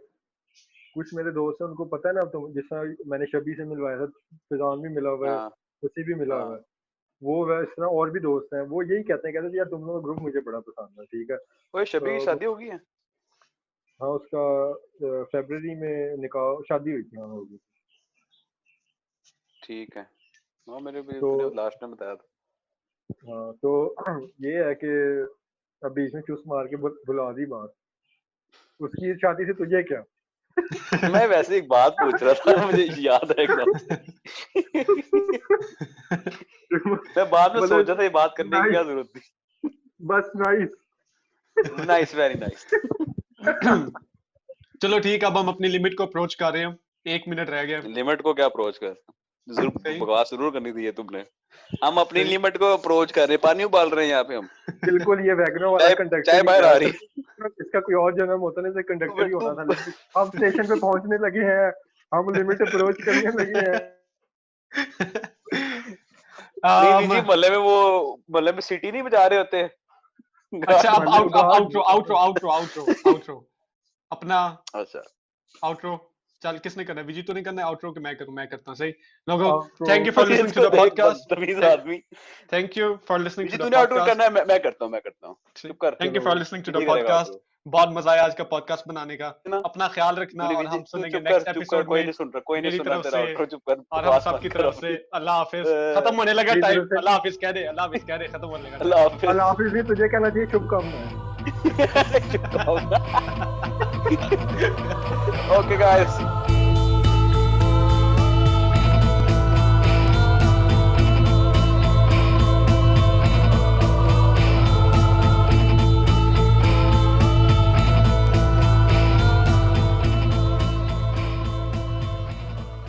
Speaker 3: कुछ मेरे दोस्त हैं, उनको पता है ना, तो जिस तरह मैंने शबी से मिलवाया था, फिजान भी मिला हुआ है,
Speaker 1: हाँ
Speaker 3: उसी भी मिला हुआ
Speaker 1: हाँ
Speaker 3: है, वो इस तरह और भी दोस्त हैं, वो यही कहते हैं यार तुम लोग ग्रुप मुझे बड़ा पसंद है, ठीक है।
Speaker 1: ओए शबी की
Speaker 3: तो
Speaker 1: शादी हो गई है?
Speaker 3: हाँ उसका फरवरी में निकाह शादी हुई थी, हाँ होगी।
Speaker 1: ठीक है। हाँ मेरे भी
Speaker 3: तो
Speaker 1: तूने लास्ट टाइम बताया था।
Speaker 3: हाँ तो ये है कि अब बीच में चुस मार के बुला दी बात, उसकी शादी से तुझे क्या।
Speaker 1: मैं वैसे एक बात पूछ रहा था, मुझे याद है एकदम। मैं बाद में
Speaker 3: मतलब
Speaker 1: सोचा था ये बात करने की क्या
Speaker 3: नाइस,
Speaker 1: जरूरत थी।
Speaker 3: बस नाइस।
Speaker 1: Nice very nice.
Speaker 2: चलो ठीक, अब हम अपनी लिमिट को अप्रोच कर रहे हैं, 1 मिनट रह गया।
Speaker 1: लिमिट को क्या अप्रोच कर, जरूर
Speaker 2: सही
Speaker 1: बकवास जरूर करनी थी ये तुमने। हम अपनी
Speaker 2: सही।
Speaker 1: लिमिट को अप्रोच कर रहे, पानी उबाल रहे हैं यहाँ पे हम।
Speaker 3: बिल्कुल ये वैगनर वाला
Speaker 1: चाय
Speaker 3: कंडक्टर
Speaker 1: चाय
Speaker 3: ही
Speaker 1: बाहर
Speaker 3: है,
Speaker 1: आ रही है।
Speaker 3: इसका कोई और जन्म होता ना, इसे कंडक्टर ही
Speaker 1: तू
Speaker 3: होना था, लेकिन हम स्टेशन पे पहुंचने लगे हैं, हम लिमिट अप्रोच करने लगे हैं।
Speaker 1: नहीं नहीं जी, मोहल्ले में वो मोहल्ले में सिटी नहीं बजा रहे होते।
Speaker 2: अच्छा अब
Speaker 3: मतलब
Speaker 2: अब
Speaker 3: guard
Speaker 2: outro outro outro outro outro अपना
Speaker 1: अच्छा
Speaker 2: आउटरो। चल किसने करना है? विजी तो नहीं करना है आउटरो, कि मैं करता हूँ। सही लोगों,
Speaker 3: outro।
Speaker 2: Thank you for listening to
Speaker 1: इसको
Speaker 2: द
Speaker 1: देख
Speaker 2: पॉडकास्ट।
Speaker 1: बदतमीज आदमी।
Speaker 2: थैंक यू फॉर लिसनिंग
Speaker 1: जी
Speaker 2: टू द
Speaker 1: तूने आउटडोर
Speaker 2: पॉडकास्ट।
Speaker 1: करना है, मैं करता हूँ चुप कर।
Speaker 2: थैंक यू
Speaker 3: चलो
Speaker 2: फॉर लिसनिंग टू द
Speaker 1: यही करेगा
Speaker 2: पॉडकास्ट।
Speaker 1: outro।
Speaker 2: बहुत मजा आया आज का पॉडकास्ट बनाने का।
Speaker 1: ना
Speaker 2: अपना ख्याल रखना,
Speaker 1: तूने
Speaker 2: और
Speaker 1: विजय
Speaker 2: हम
Speaker 1: तू
Speaker 2: सुनेंगे
Speaker 1: चुप
Speaker 2: नेक्स्ट
Speaker 1: कर,
Speaker 2: एपिसोड
Speaker 1: कोई
Speaker 2: में।
Speaker 1: नहीं सुन रहा, कोई नहीं
Speaker 2: मेरी
Speaker 1: सुन रहा
Speaker 2: तरफ
Speaker 1: तेरा
Speaker 2: से
Speaker 1: आउटरो, चुप कर,
Speaker 2: और हम
Speaker 1: बकवास
Speaker 2: सबकी
Speaker 1: मत कर
Speaker 2: तरफ से अल्लाह हाफिज। खत्म होने लगा
Speaker 3: मेरी
Speaker 2: टाइम,
Speaker 3: तरफ से
Speaker 2: अल्लाह हाफिज कह दे, अल्लाह हाफिज कह दे, खत्म होने लगा टाइम।
Speaker 1: अल्लाह हाफिज।
Speaker 3: अल्लाह हाफिज भी तुझे कहना चाहिए, शुभकामनाएं।
Speaker 1: Okay guys,